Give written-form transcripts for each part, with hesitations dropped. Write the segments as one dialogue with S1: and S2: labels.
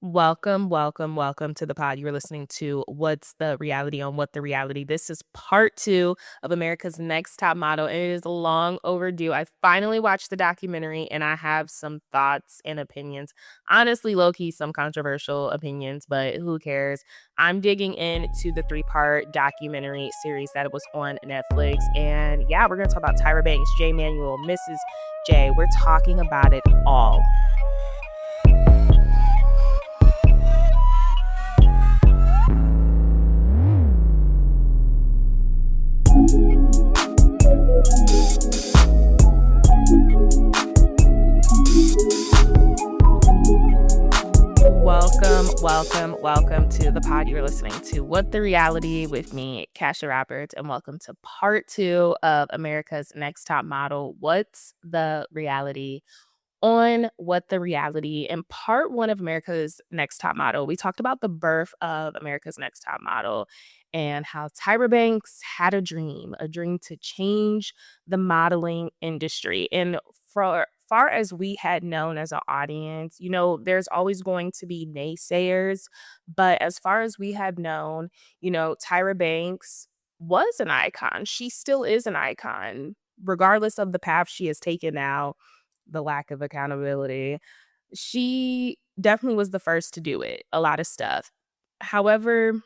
S1: Welcome to the pod. You are listening to What's the Reality on What the Reality. This is part two of America's Next Top Model, and it is long overdue. I finally watched the documentary, and I have some thoughts and opinions. Honestly, low-key, some controversial opinions, but who cares? I'm digging into the three-part documentary series that was on Netflix, and yeah, we're going to talk about Tyra Banks, Jay Manuel, Mrs. J. We're talking about it all. Welcome to the pod. You're listening to What the Reality with me, Kasha Roberts, and welcome to part two of America's Next Top Model. What's the reality on What the Reality? In part one of America's Next Top Model, we talked about the birth of America's Next Top Model and how Tyra Banks had a dream to change the modeling industry. And for far as we had known as an audience, there's always going to be naysayers. But as far as we had known, Tyra Banks was an icon. She still is an icon, regardless of the path she has taken now, the lack of accountability. She definitely was the first to do it, a lot of stuff. However,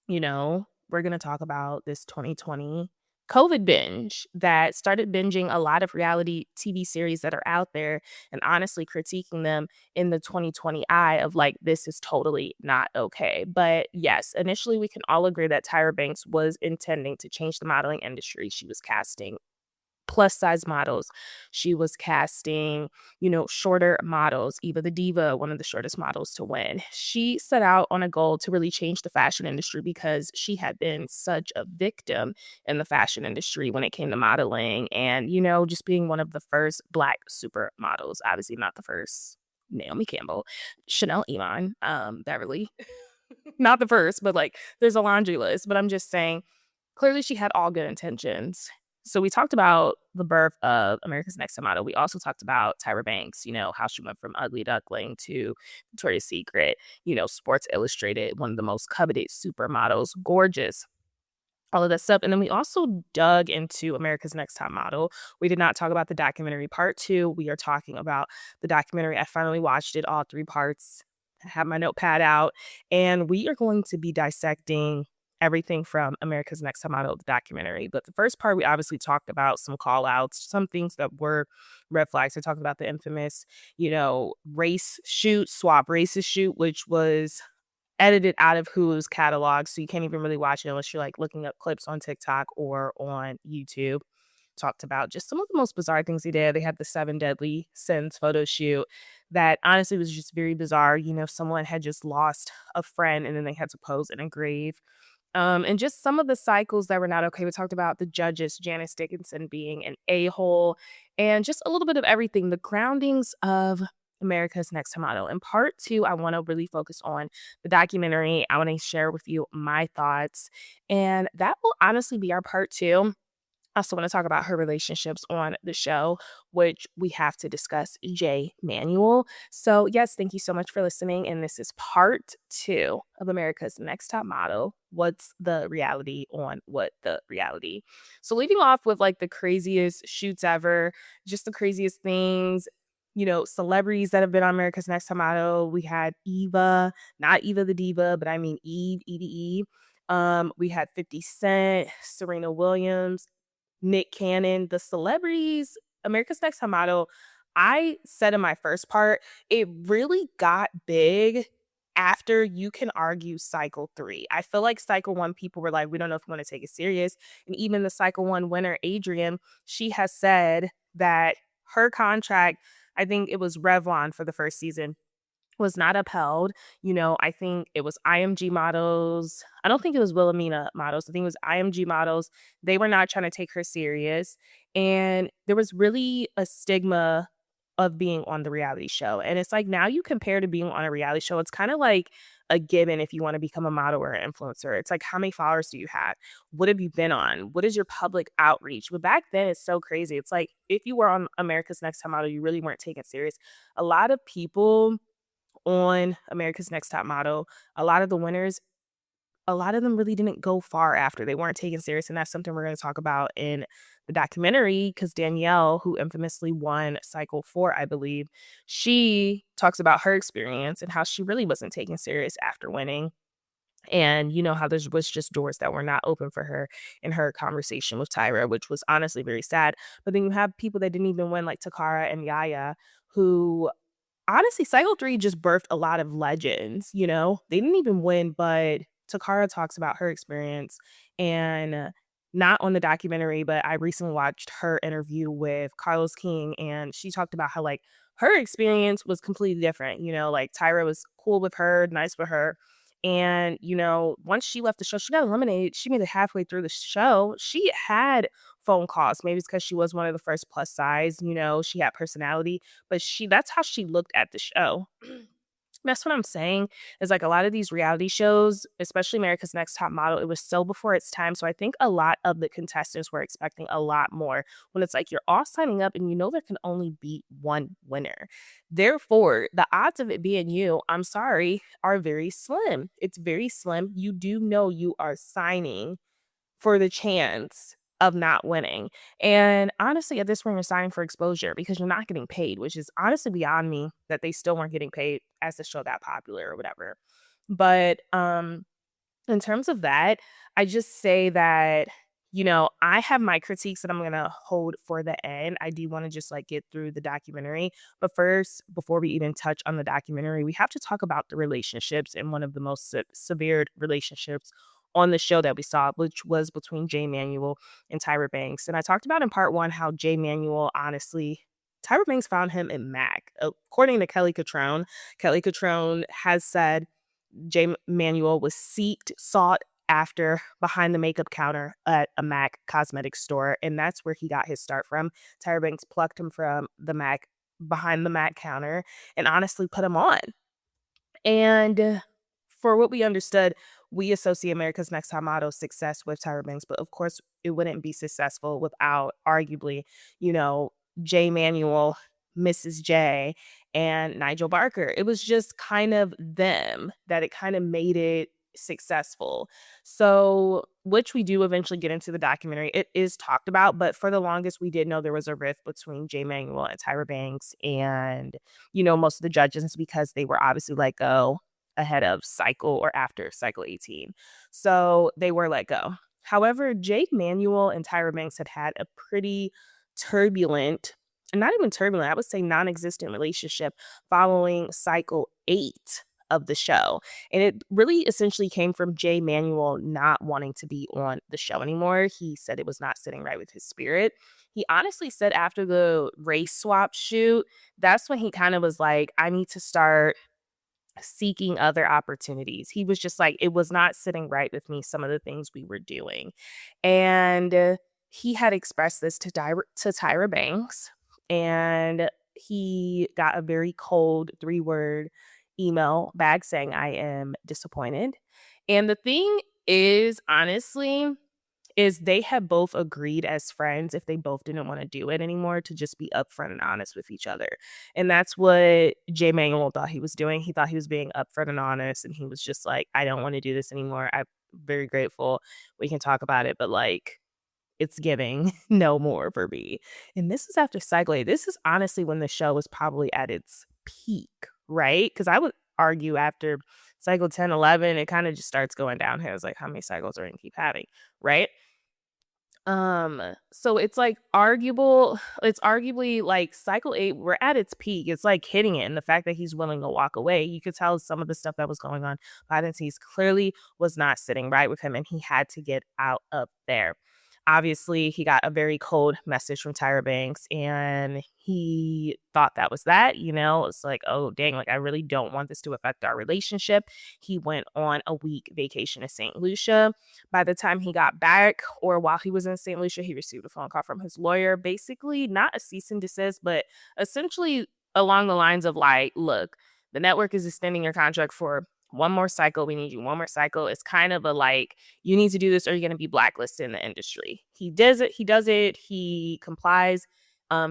S1: we're going to talk about this 2020 COVID binge that started binging a lot of reality TV series that are out there and honestly critiquing them in the 2020 eye of like, this is totally not okay. But yes, initially we can all agree that Tyra Banks was intending to change the modeling industry. She was casting plus size models. She was casting, shorter models. Eva the Diva, one of the shortest models to win. She set out on a goal to really change the fashion industry because she had been such a victim in the fashion industry when it came to modeling and, just being one of the first Black supermodels. Obviously not the first Naomi Campbell, Chanel Iman, Beverly. Not the first, but like there's a laundry list. But I'm just saying, clearly she had all good intentions. So we talked about the birth of America's Next Top Model. We also talked about Tyra Banks, how she went from Ugly Duckling to Victoria's Secret, Sports Illustrated, one of the most coveted supermodels, gorgeous, all of that stuff. And then we also dug into America's Next Top Model. We did not talk about the documentary part two. We are talking about the documentary. I finally watched it, all three parts. I have my notepad out, and we are going to be dissecting everything from America's Next Top Model, the documentary. But the first part, we obviously talked about some call outs, some things that were red flags. I talked about the infamous, race shoot, swap races shoot, which was edited out of Hulu's catalog. So you can't even really watch it unless you're like looking up clips on TikTok or on YouTube. Talked about just some of the most bizarre things he did. They had the 7 Deadly Sins photo shoot that honestly was just very bizarre. Someone had just lost a friend and then they had to pose in a grave. And just some of the cycles that were not okay. We talked about the judges, Janice Dickinson being an a-hole, and just a little bit of everything, the groundings of America's Next Top Model. In part two, I want to really focus on the documentary. I want to share with you my thoughts, and that will honestly be our part two. I also want to talk about her relationships on the show, which we have to discuss Jay Manuel. So, yes, thank you so much for listening. And this is part two of America's Next Top Model. What's the reality on What the Reality? So, leading off with like the craziest shoots ever, just the craziest things. Celebrities that have been on America's Next Top Model. We had Eva, not Eva the Diva, but I mean Eve, EDE. We had 50 Cent, Serena Williams, Nick Cannon, the celebrities, America's Next Top Model. I said in my first part, it really got big after, you can argue, cycle 3. I feel like cycle 1, people were like, we don't know if we want to take it serious. And even the cycle 1 winner, Adrienne, she has said that her contract, I think it was Revlon for the first season, was not upheld. I think it was IMG models. I don't think it was Wilhelmina models. I think it was IMG models. They were not trying to take her serious. And there was really a stigma of being on the reality show. And it's like, now you compare to being on a reality show, it's kind of like a given if you want to become a model or an influencer. It's like, how many followers do you have? What have you been on? What is your public outreach? But back then, it's so crazy. It's like, if you were on America's Next Top Model, you really weren't taken serious. A lot of people on America's Next Top Model, a lot of the winners, a lot of them really didn't go far after. They weren't taken serious, and that's something we're gonna talk about in the documentary, because Danielle, who infamously won Cycle 4, I believe, she talks about her experience and how she really wasn't taken serious after winning. And you know how there was just doors that were not open for her in her conversation with Tyra, which was honestly very sad. But then you have people that didn't even win, like Takara and Yaya, who honestly, Cycle 3 just birthed a lot of legends, you know? They didn't even win, but Takara talks about her experience, and not on the documentary, but I recently watched her interview with Carlos King, and she talked about how, like, her experience was completely different, you know? Like, Tyra was cool with her, nice with her, and, you know, once she left the show, she got eliminated. She made it halfway through the show. She had phone calls. Maybe it's because she was one of the first plus size, you know, she had personality, but that's how she looked at the show. That's what I'm saying, is like a lot of these reality shows, especially America's Next Top Model, it was so before its time. So I think a lot of the contestants were expecting a lot more, when it's like you're all signing up and you know there can only be one winner. Therefore, the odds of it being you, I'm sorry, are very slim. It's very slim. You do know you are signing for the chance of not winning. And honestly, at this point, you're signing for exposure because you're not getting paid, which is honestly beyond me that they still weren't getting paid as the show got popular or whatever. But in terms of that, I just say that, you know, I have my critiques that I'm going to hold for the end. I do want to just like get through the documentary. But first, before we even touch on the documentary, we have to talk about the relationships, and one of the most severe relationships on the show that we saw, which was between Jay Manuel and Tyra Banks. And I talked about in part one how Jay Manuel, honestly, Tyra Banks found him in Mac. According to Kelly Catrone has said Jay Manuel was sought after behind the makeup counter at a MAC cosmetic store, and that's where he got his start from. Tyra Banks plucked him from the MAC, behind the MAC counter, and honestly put him on. And for what we understood, we associate America's Next Top Model's success with Tyra Banks, but of course, it wouldn't be successful without, arguably, you know, Jay Manuel, Mrs. J, and Nigel Barker. It was just kind of them that it kind of made it successful. So, which we do eventually get into the documentary. It is talked about, but for the longest, we did know there was a rift between Jay Manuel and Tyra Banks, and you know, most of the judges, because they were obviously let go ahead of cycle or after cycle 18. So they were let go. However, Jake Manuel and Tyra Banks had a pretty turbulent, not even turbulent, I would say non-existent relationship following cycle 8 of the show. And it really essentially came from Jay Manuel not wanting to be on the show anymore. He said it was not sitting right with his spirit. He honestly said after the race swap shoot, that's when he kind of was like, I need to start seeking other opportunities. He was just like, it was not sitting right with me, some of the things we were doing. And he had expressed this to Tyra Banks, and he got a very cold 3-word email back saying, I am disappointed. And the thing is, honestly, is they had both agreed as friends, if they both didn't want to do it anymore, to just be upfront and honest with each other. And that's what Jay Manuel thought he was doing. He thought he was being upfront and honest, and he was just like, I don't want to do this anymore. I'm very grateful. We can talk about it, but like, it's giving no more for me. And this is after cycle 8. This is honestly when the show was probably at its peak, right? Because I would argue after cycle 10, 11, it kind of just starts going downhill. It's like, how many cycles are we going to keep having, right? So it's like it's arguably like cycle 8, we're at its peak. It's like hitting it. And the fact that he's willing to walk away, you could tell some of the stuff that was going on behind the scenes clearly was not sitting right with him, and he had to get out of there. Obviously, he got a very cold message from Tyra Banks, and he thought that was that. You know, it's like, oh, dang, like, I really don't want this to affect our relationship. He went on a week vacation to St. Lucia. By the time he got back, or while he was in St. Lucia, he received a phone call from his lawyer, basically not a cease and desist, but essentially along the lines of like, look, the network is extending your contract for one more cycle. We need you one more cycle. It's kind of a like, you need to do this or you're going to be blacklisted in the industry. He does it. He complies.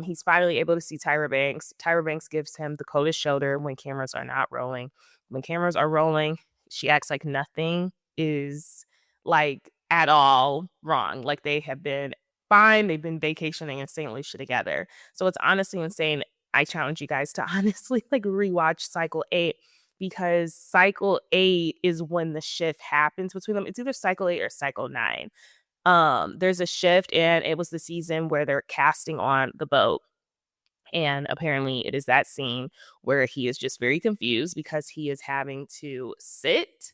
S1: He's finally able to see Tyra Banks. Tyra Banks gives him the coldest shoulder when cameras are not rolling. When cameras are rolling, she acts like nothing is like at all wrong. Like they have been fine. They've been vacationing in St. Lucia together. So it's honestly insane. I challenge you guys to honestly like rewatch Cycle 8, because Cycle 8 is when the shift happens between them. It's either Cycle 8 or Cycle 9. There's a shift, and it was the season where they're casting on the boat. And apparently it is that scene where he is just very confused because he is having to sit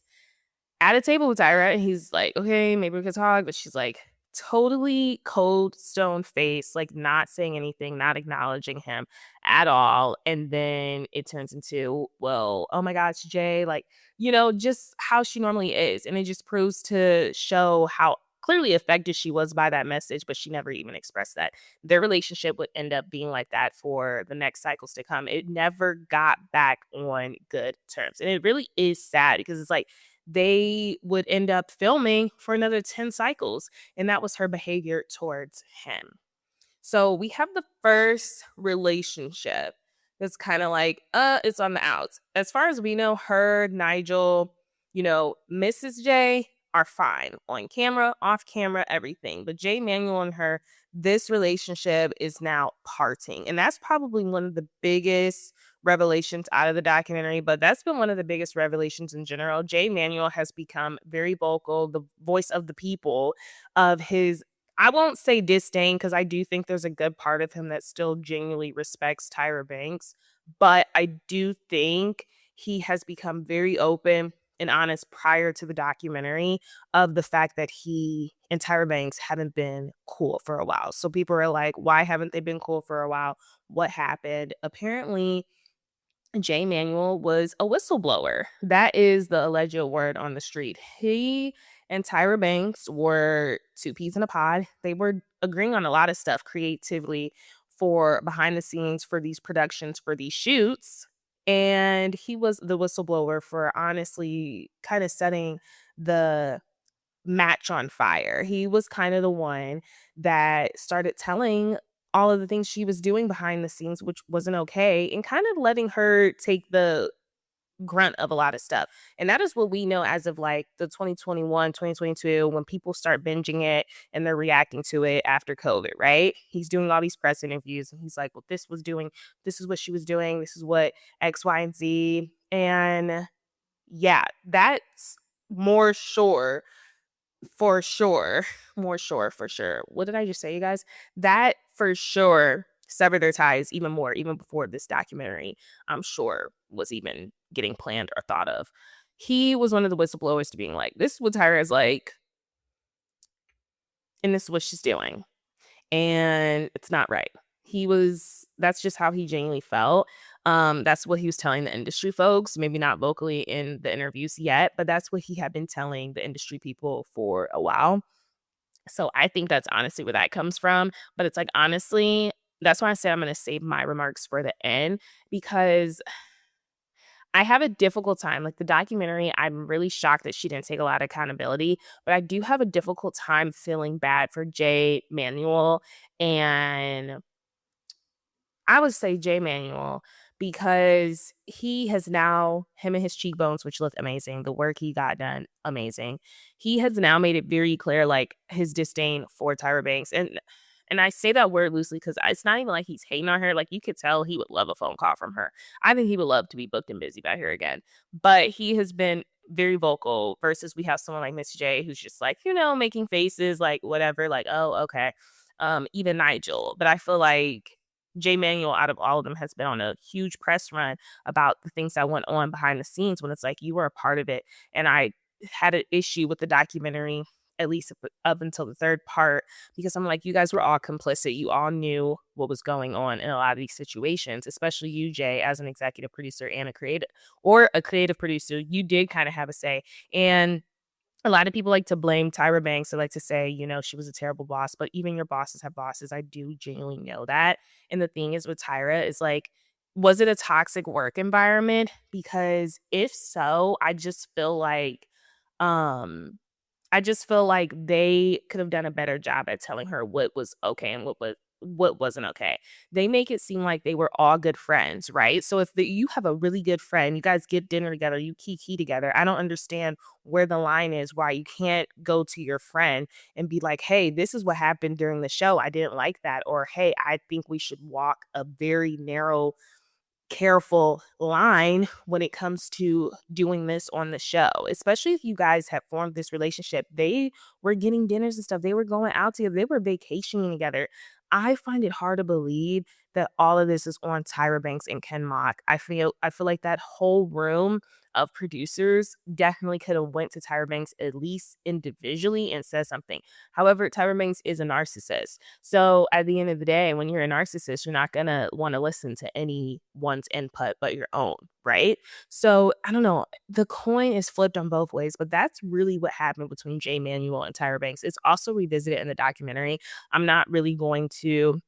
S1: at a table with Tyra, and he's like, okay, maybe we could talk. But she's like totally cold, stone face, like not saying anything, not acknowledging him at all. And then it turns into, well, oh my gosh, Jay, like, just how she normally is. And it just proves to show how clearly affected she was by that message, but she never even expressed that. Their relationship would end up being like that for the next cycles to come. It never got back on good terms. And it really is sad because it's like, they would end up filming for another 10 cycles. And that was her behavior towards him. So we have the first relationship that's kind of like, it's on the outs. As far as we know, her, Nigel, Mrs. J are fine on camera, off camera, everything. But Jay Manuel and her, this relationship is now parting. And that's probably one of the biggest revelations out of the documentary, but that's been one of the biggest revelations in general. Jay Manuel has become very vocal, the voice of the people, of his, I won't say disdain, because I do think there's a good part of him that still genuinely respects Tyra Banks. But I do think he has become very open and honest prior to the documentary of the fact that he and Tyra Banks haven't been cool for a while. So people are like, why haven't they been cool for a while? What happened? Apparently, Jay Manuel was a whistleblower. That is the alleged word on the street. He and Tyra Banks were two peas in a pod. They were agreeing on a lot of stuff creatively for behind the scenes for these productions, for these shoots. And he was the whistleblower for honestly kind of setting the match on fire. He was kind of the one that started telling all of the things she was doing behind the scenes, which wasn't okay, and kind of letting her take the grunt of a lot of stuff. And that is what we know as of like the 2021, 2022, when people start binging it and they're reacting to it after COVID, right? He's doing all these press interviews and he's like, well, this is what she was doing, this is what X, Y, and Z. And yeah, that's more sure for sure. More sure for sure. What did I just say, you guys? That for sure severed their ties even more, even before this documentary, I'm sure, was even getting planned or thought of. He was one of the whistleblowers to being like, this is what Tyra is like, and this is what she's doing. And it's not right. That's just how he genuinely felt. That's what he was telling the industry folks, maybe not vocally in the interviews yet, but that's what he had been telling the industry people for a while. So I think that's honestly where that comes from. But it's like, honestly, that's why I said I'm going to save my remarks for the end, because I have a difficult time. Like the documentary, I'm really shocked that she didn't take a lot of accountability, but I do have a difficult time feeling bad for Jay Manuel. And I would say Jay Manuel, because he has now, him and his cheekbones, which look amazing, the work he got done, amazing. He has now made it very clear, like, his disdain for Tyra Banks. And I say that word loosely because it's not even like he's hating on her. Like, you could tell he would love a phone call from her. I think he would love to be booked and busy by her again. But he has been very vocal versus we have someone like Miss J who's just like, making faces, like, whatever, like, oh, okay. Even Nigel. But I feel like Jay Manuel, out of all of them, has been on a huge press run about the things that went on behind the scenes, when it's like you were a part of it. And I had an issue with the documentary, at least up until the third part, because I'm like, you guys were all complicit. You all knew what was going on in a lot of these situations, especially you, Jay, as an executive producer and a creative producer. You did kind of have a say. And a lot of people like to blame Tyra Banks. They like to say, she was a terrible boss, but even your bosses have bosses. I do genuinely know that. And the thing is with Tyra is like, was it a toxic work environment? Because if so, I just feel like they could have done a better job at telling her what was okay and what what wasn't okay. They make it seem like they were all good friends, right? So if you have a really good friend, you guys get dinner together, you kiki together. I don't understand where the line is, why you can't go to your friend and be like, "Hey, this is what happened during the show. I didn't like that." Or, "Hey, I think we should walk a very narrow, careful line when it comes to doing this on the show," especially if you guys have formed this relationship. They were getting dinners and stuff. They were going out together. They were vacationing together. I find it hard to believe that all of this is on Tyra Banks and Ken Mock. I feel like that whole room of producers definitely could have went to Tyra Banks at least individually and said something. However, Tyra Banks is a narcissist. So at the end of the day, when you're a narcissist, you're not gonna want to listen to anyone's input but your own, right? So I don't know. The coin is flipped on both ways, but that's really what happened between Jay Manuel and Tyra Banks. It's also revisited in the documentary. I'm not really going to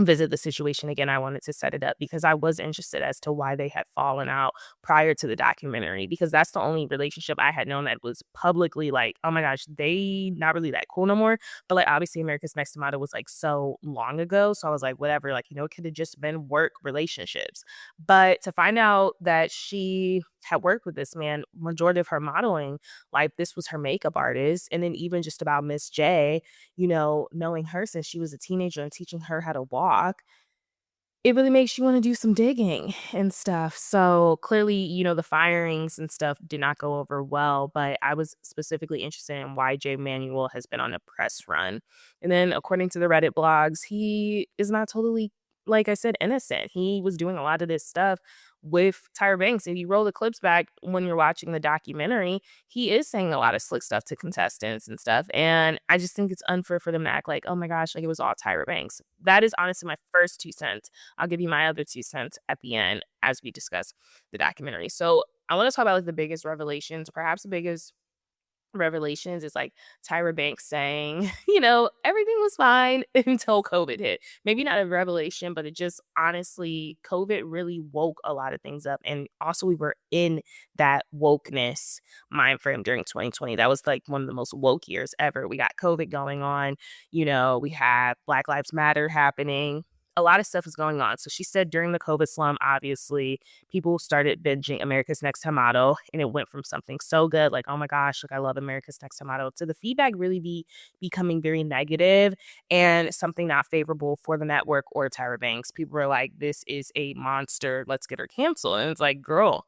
S1: visit the situation again. I wanted to set it up because I was interested as to why they had fallen out prior to the documentary, because that's the only relationship I had known that was publicly like, oh my gosh, they not really that cool no more. But like obviously America's Next Top was like so long ago. So I was like, whatever, like, it could have just been work relationships. But to find out that she had worked with this man, majority of her modeling, like this was her makeup artist. And then even just about Miss J, knowing her since she was a teenager and teaching her how to walk, it really makes you wanna do some digging and stuff. So, clearly, the firings and stuff did not go over well, but I was specifically interested in why Jay Manuel has been on a press run. And then according to the Reddit blogs, he is not totally, like I said, innocent. He was doing a lot of this stuff with Tyra Banks. If you roll the clips back when you're watching the documentary, he is saying a lot of slick stuff to contestants and stuff, and I just think it's unfair for them to act like, "Oh my gosh, like, it was all Tyra Banks." That is honestly my first 2 cents. I'll give you my other 2 cents at the end as we discuss the documentary. So, I wanna talk about, like, the biggest revelations. Perhaps the biggest revelations is like Tyra Banks saying, everything was fine until COVID hit. Maybe not a revelation, but it just honestly, COVID really woke a lot of things up. And also, we were in that wokeness mind frame during 2020. That was like one of the most woke years ever. We got COVID going on, we have Black Lives Matter happening. A lot of stuff is going on. So she said during the COVID slump, obviously, people started binging America's Next Top Model, and it went from something so good, like, "Oh my gosh, like, I love America's Next Top Model," to the feedback really becoming very negative and something not favorable for the network or Tyra Banks. People were like, "This is a monster. Let's get her canceled." And it's like, girl,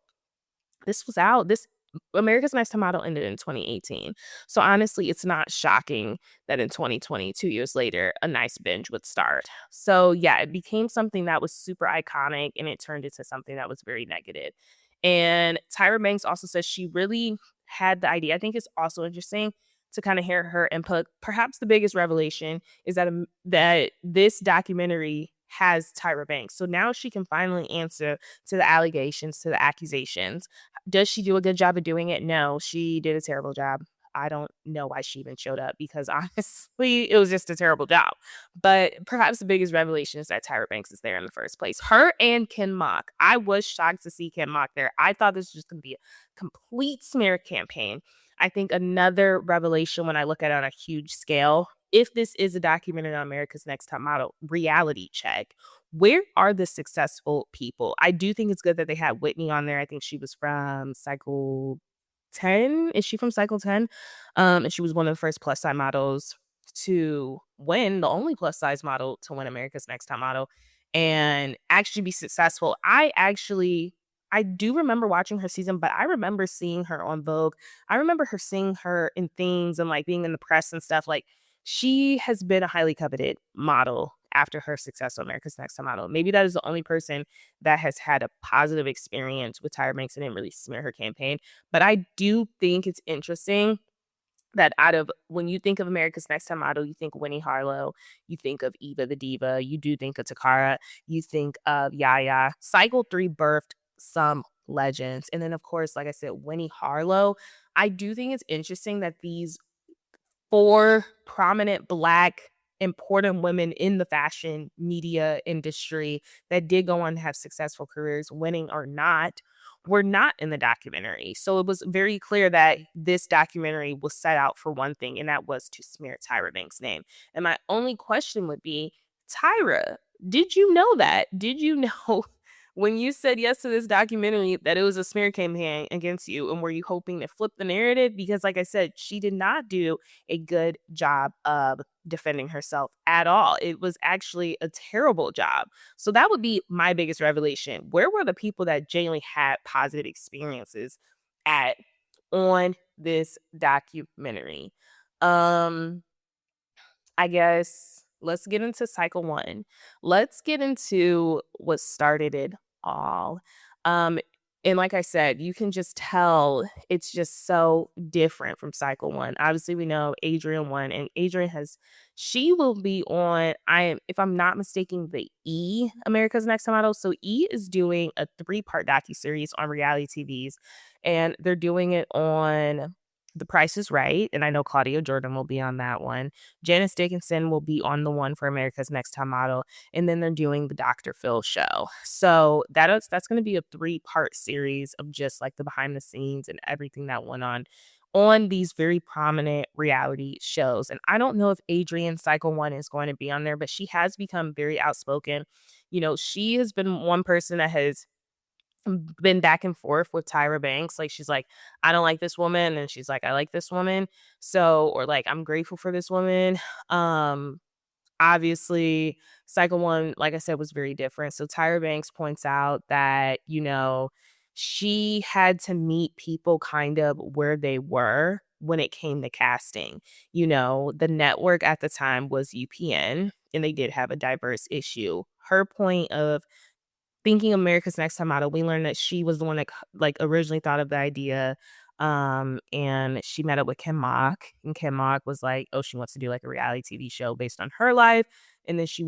S1: this was out. This America's Next Top Model ended in 2018. So honestly, it's not shocking that in 2020, 2 years later, a nice binge would start. So yeah, it became something that was super iconic and it turned into something that was very negative. And Tyra Banks also says she really had the idea. I think it's also interesting to kind of hear her input. Perhaps the biggest revelation is that this documentary has Tyra Banks. So now she can finally answer to the allegations, to the accusations. Does she do a good job of doing it? No, she did a terrible job. I don't know why she even showed up because honestly, it was just a terrible job. But perhaps the biggest revelation is that Tyra Banks is there in the first place. Her and Ken Mock. I was shocked to see Ken Mock there. I thought this was just going to be a complete smear campaign. I think another revelation when I look at it on a huge scale, if this is a documentary on America's Next Top Model, reality check. Where are the successful people? I do think it's good that they had Whitney on there. I think she was from Cycle 10. Is she from Cycle 10? And she was one of the first plus size models to win, the only plus size model to win America's Next Top Model and actually be successful. I do remember watching her season, but I remember seeing her on Vogue. I remember her seeing her in things and like being in the press and stuff. Like she has been a highly coveted model after her success on America's Next Top Model. Maybe that is the only person that has had a positive experience with Tyra Banks and didn't really smear her campaign. But I do think it's interesting that out of when you think of America's Next Top Model, you think Winnie Harlow, you think of Eva the Diva, you do think of Takara, you think of Yaya. Cycle 3 birthed some legends. And then, of course, like I said, Winnie Harlow. I do think it's interesting that these 4 prominent Black important women in the fashion media industry that did go on to have successful careers, winning or not, were not in the documentary. So it was very clear that this documentary was set out for one thing, and that was to smear Tyra Banks' name. And my only question would be, Tyra, did you know that? Did you know when you said yes to this documentary that it was a smear campaign against you? And were you hoping to flip the narrative? Because, like I said, she did not do a good job of defending herself at all. It was actually a terrible job. So that would be my biggest revelation. Where were the people that genuinely had positive experiences at on this documentary? Um, I guess let's get into cycle 1. Let's get into what started it all. Um, and like I said, you can just tell it's just so different from cycle 1. Obviously, we know Adrian won, and Adrian she will be on, if I'm not mistaken, the America's Next Top Model. So E is doing a 3-part docuseries on reality TVs, and they're doing it on The Price is Right. And I know Claudia Jordan will be on that one. Janice Dickinson will be on the one for America's Next Top Model, and then they're doing the Dr. Phil show. So that's going to be a 3-part series of just like the behind the scenes and everything that went on these very prominent reality shows. And I don't know if Adrian Cycle 1 is going to be on there, but she has become very outspoken. She has been one person that has been back and forth with Tyra Banks. Like, she's like, I don't like this woman. And she's like, I like this woman. So, or like, I'm grateful for this woman. Um, Obviously, cycle 1, like I said, was very different. So Tyra Banks points out that, she had to meet people kind of where they were when it came to casting. The network at the time was UPN, and they did have a diverse issue. Her point of thinking America's Next Top Model, we learned that she was the one that like originally thought of the idea. And she met up with Kim Mock, and Kim Mock was like, oh, she wants to do like a reality TV show based on her life. And then she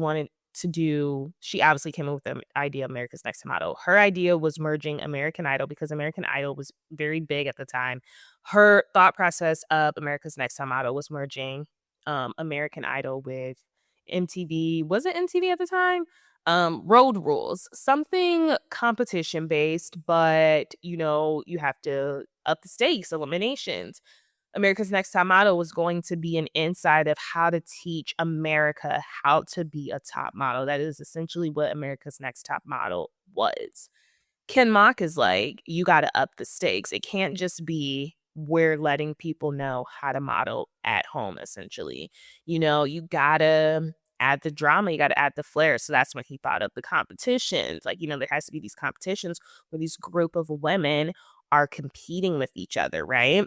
S1: obviously came up with the idea of America's Next Top Model. Her idea was merging American Idol because American Idol was very big at the time. Her thought process of America's Next Top Model was merging American Idol with MTV. Was it MTV at the time? Road Rules, something competition based, but you have to up the stakes, eliminations. America's Next Top Model was going to be an insight of how to teach America how to be a top model. That is essentially what America's Next Top Model was. Ken Mock is like, you got to up the stakes. It can't just be we're letting people know how to model at home, essentially. You got to add the drama, you got to add the flair. So that's when he thought of the competitions. Like, there has to be these competitions where these group of women are competing with each other, right?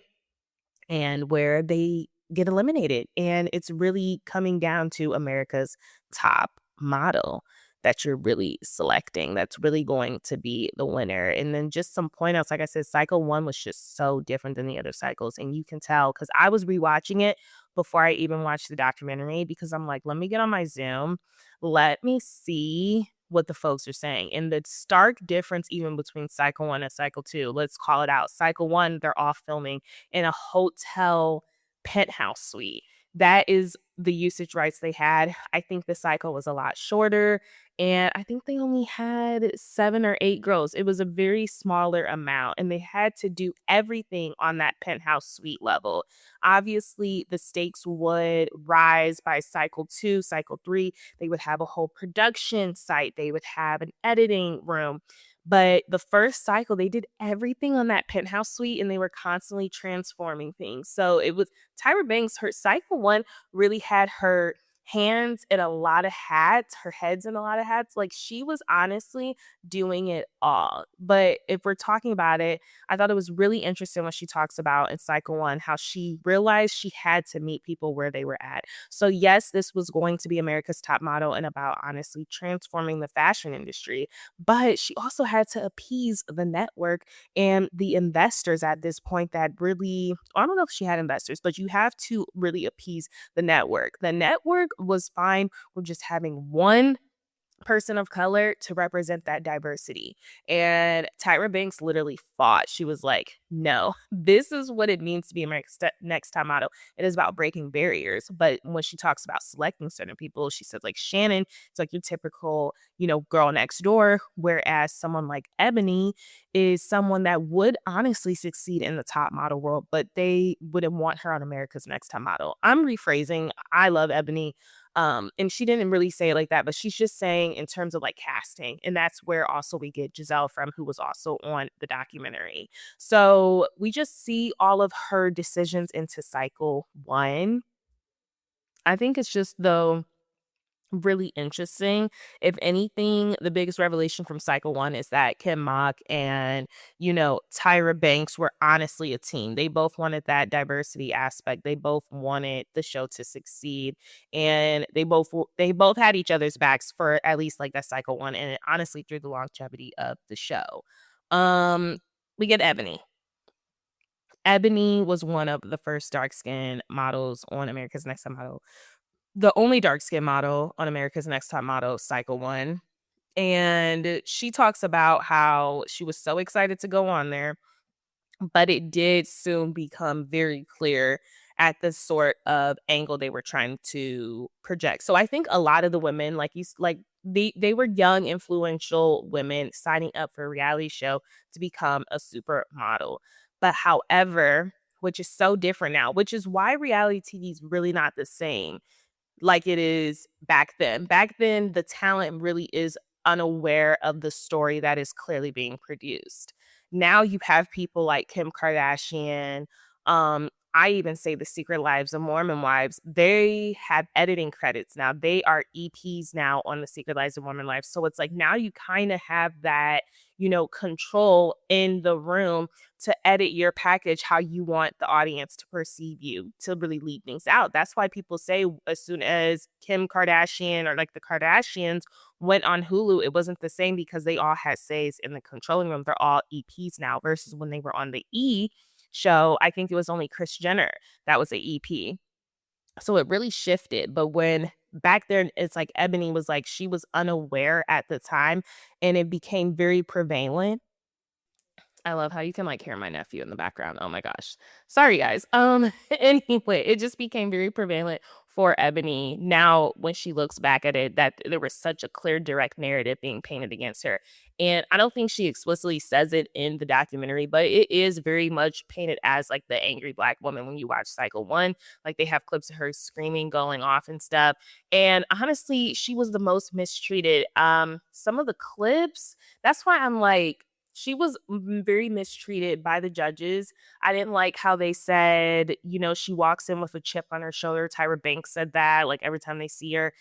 S1: And where they get eliminated. And it's really coming down to America's top model that you're really selecting. That's really going to be the winner. And then just some point outs, like I said, cycle 1 was just so different than the other cycles. And you can tell because I was rewatching it before I even watched the documentary because I'm like, let me get on my Zoom. Let me see what the folks are saying. And the stark difference even between cycle 1 and cycle 2, let's call it out. Cycle 1, they're off filming in a hotel penthouse suite. That is the usage rights they had. I think the cycle was a lot shorter, and I think they only had 7 or 8 girls. It was a very smaller amount, and they had to do everything on that penthouse suite level. Obviously, the stakes would rise by cycle 2, cycle 3. They would have a whole production site. They would have an editing room. But the first cycle, they did everything on that penthouse suite, and they were constantly transforming things. So it was Tyra Banks, her cycle 1 really had her hands in a lot of hats, her head's in a lot of hats. Like, she was honestly doing it all. But if we're talking about it, I thought it was really interesting when she talks about in cycle 1 how she realized she had to meet people where they were at. So yes, this was going to be America's Top Model and about honestly transforming the fashion industry, but she also had to appease the network and the investors at this point that really, I don't know if she had investors, but you have to really appease the network. The network was fine with just having one person of color to represent that diversity. And Tyra Banks literally fought. She was like, no, this is what it means to be America's Next Top Model. It is about breaking barriers. But when she talks about selecting certain people, she says like Shannon, it's like your typical, girl next door. Whereas someone like Ebony is someone that would honestly succeed in the top model world, but they wouldn't want her on America's Next Top Model. I'm rephrasing. I love Ebony. And she didn't really say it like that, but she's just saying in terms of like casting. And that's where also we get Giselle from, who was also on the documentary. So we just see all of her decisions into cycle one. I think it's just, though, really interesting. If anything, the biggest revelation from cycle one is that Kim Mock and, Tyra Banks were honestly a team. They both wanted that diversity aspect. They both wanted the show to succeed. And they both had each other's backs for at least like that cycle one, and honestly through the longevity of the show. We get Ebony. Ebony was one of the first dark skinned models on America's Next Top Model, the only dark skinned model on America's Next Top Model, cycle one. And she talks about how she was so excited to go on there, but it did soon become very clear at the sort of angle they were trying to project. So I think a lot of the women, they were young, influential women signing up for a reality show to become a supermodel. But however, which is so different now, which is why reality TV is really not the same like it is back then. Back then, the talent really is unaware of the story that is clearly being produced. Now you have people like Kim Kardashian. I even say the Secret Lives of Mormon Wives. They have editing credits now. They are EPs now on the Secret Lives of Mormon Wives. So it's like now you kind of have that, control in the room to edit your package how you want the audience to perceive you to really lead things out. That's why people say as soon as Kim Kardashian or like the Kardashians went on Hulu, it wasn't the same because they all had says in the controlling room. They're all EPs now versus when they were on the E show. I think it was only Kris Jenner that was a EP. So it really shifted. But when back then, it's like Ebony was like, she was unaware at the time and it became very prevalent. I love how you can like hear my nephew in the background. Oh my gosh. Sorry guys. Anyway, it just became very prevalent for Ebony now when she looks back at it that there was such a clear direct narrative being painted against her. And I don't think she explicitly says it in the documentary, but it is very much painted as like the angry Black woman when you watch cycle one. Like they have clips of her screaming, going off and stuff. And honestly, she was the most mistreated. Some of the clips, that's why I'm like, she was very mistreated by the judges. I didn't like how they said, she walks in with a chip on her shoulder. Tyra Banks said that, like every time they see her,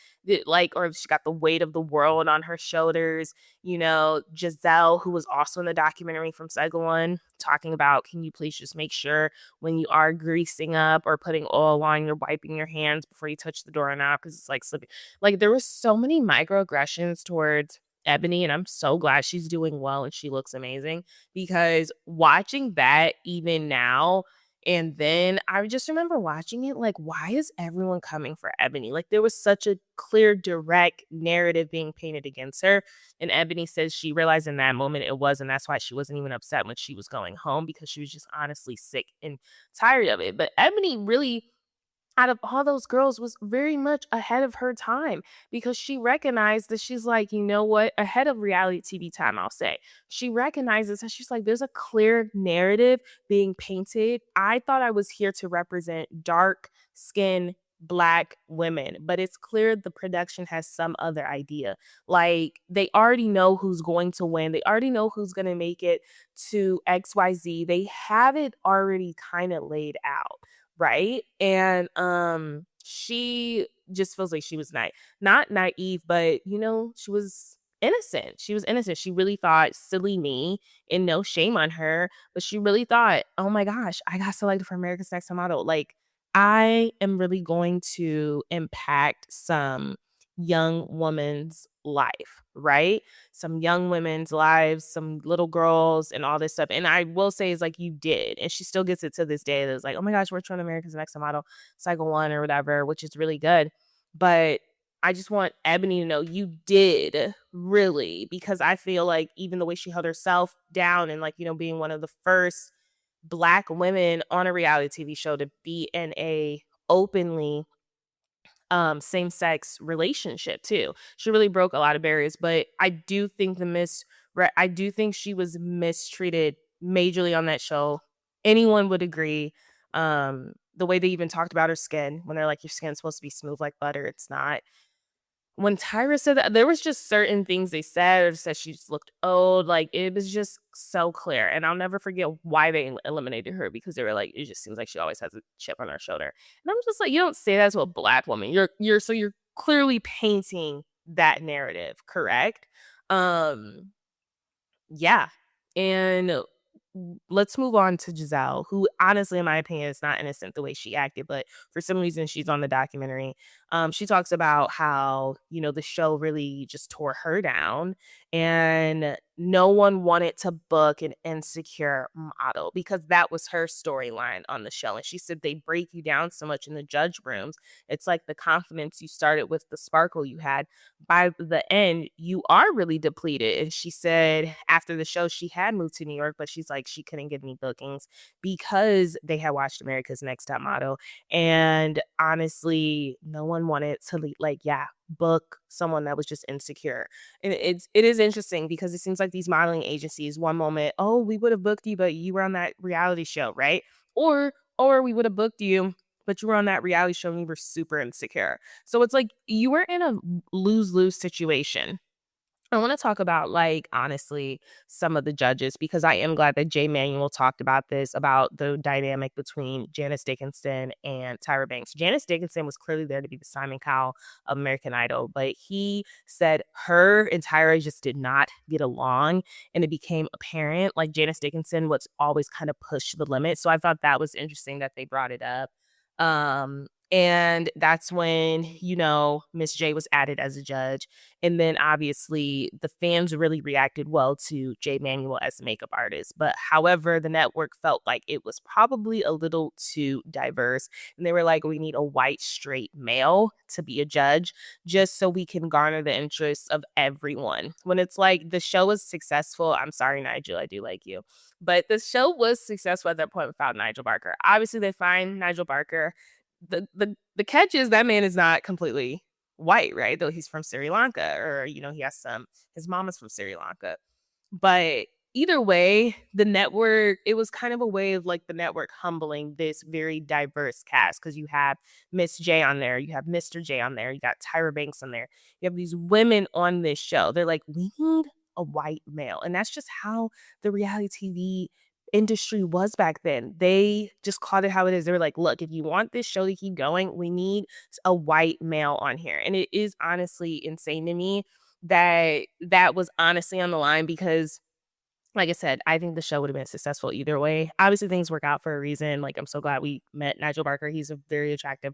S1: or she got the weight of the world on her shoulders. Giselle, who was also in the documentary from cycle one, talking about, can you please just make sure when you are greasing up or putting oil on, you're wiping your hands before you touch the doorknob because it's like slipping. Like there was so many microaggressions towards Ebony, and I'm so glad she's doing well and she looks amazing because watching that even now, and then I just remember watching it like, why is everyone coming for Ebony? Like there was such a clear, direct narrative being painted against her. And Ebony says she realized in that moment it was, and that's why she wasn't even upset when she was going home because she was just honestly sick and tired of it. But Ebony really, out of all those girls, was very much ahead of her time because she recognized that she's like, you know what, ahead of reality TV time, I'll say. She recognizes that she's like, there's a clear narrative being painted. I thought I was here to represent dark skinned Black women, but it's clear the production has some other idea. Like they already know who's going to win. They already know who's going to make it to XYZ. They have it already kind of laid out. Right. And she just feels like she was not naive, but she was innocent. She was innocent. She really thought, silly me, and no shame on her, but she really thought, oh my gosh, I got selected for America's Next Top Model. Like I am really going to impact some young woman's life, right? Some young women's lives, some little girls and all this stuff. And I will say is like you did. And she still gets it to this day. That's like, oh my gosh, we're trying America's Next Top Model, cycle one or whatever, which is really good. But I just want Ebony to know you did really, because I feel like even the way she held herself down and like, being one of the first Black women on a reality TV show to be in a openly same-sex relationship too. She really broke a lot of barriers, but I do think I do think she was mistreated majorly on that show. Anyone would agree. the way they even talked about her skin when they're like, "Your skin's supposed to be smooth like butter." It's not. When Tyra said that, there was just certain things they said, or said she just looked old, like, it was just so clear, and I'll never forget why they eliminated her, because they were like, "It just seems like she always has a chip on her shoulder." And I'm just like, "You don't say that to a Black woman. You're clearly painting that narrative, correct?" Um yeah. And let's move on to Giselle, who honestly, in my opinion, is not innocent the way she acted, but for some reason she's on the documentary. She talks about how, the show really just tore her down, and no one wanted to book an insecure model because that was her storyline on the show. And she said they break you down so much in the judge rooms. It's like the confidence you started with, the sparkle you had, by the end, you are really depleted. And she said after the show, she had moved to New York, but she's like, she couldn't get any bookings because they had watched America's Next Top Model. And honestly, no one wanted to book someone that was just insecure. And it is interesting because it seems like these modeling agencies, one moment, oh, we would have booked you, but you were on that reality show, right? Or we would have booked you, but you were on that reality show and you were super insecure. So it's like you were in a lose-lose situation. I want to talk about, honestly, some of the judges, because I am glad that Jay Manuel talked about this, about the dynamic between Janice Dickinson and Tyra Banks. Janice Dickinson was clearly there to be the Simon Cowell of American Idol, but he said her and Tyra just did not get along, and it became apparent. Like, Janice Dickinson was always kind of pushed the limit. So I thought that was interesting that they brought it up. And that's when, Miss J was added as a judge. And then obviously the fans really reacted well to Jay Manuel as a makeup artist. But however, the network felt like it was probably a little too diverse. And they were like, we need a white, straight male to be a judge just so we can garner the interests of everyone. When it's like the show was successful, I'm sorry, Nigel, I do like you. But the show was successful at that point without Nigel Barker. Obviously, they find Nigel Barker. The catch is that man is not completely white, right? Though he's from Sri Lanka, or he has his mom is from Sri Lanka. But either way, the network, it was kind of a way of like the network humbling this very diverse cast, because you have Miss J on there, you have Mr. J on there, you got Tyra Banks on there, you have these women on this show. They're like, we need a white male. And that's just how the reality TV industry was back then. They just called it how it is. They were like, look, if you want this show to keep going, we need a white male on here. And it is honestly insane to me that that was honestly on the line, because like I said, I think the show would have been successful either way. Obviously, things work out for a reason. Like, I'm so glad we met Nigel Barker. He's a very attractive,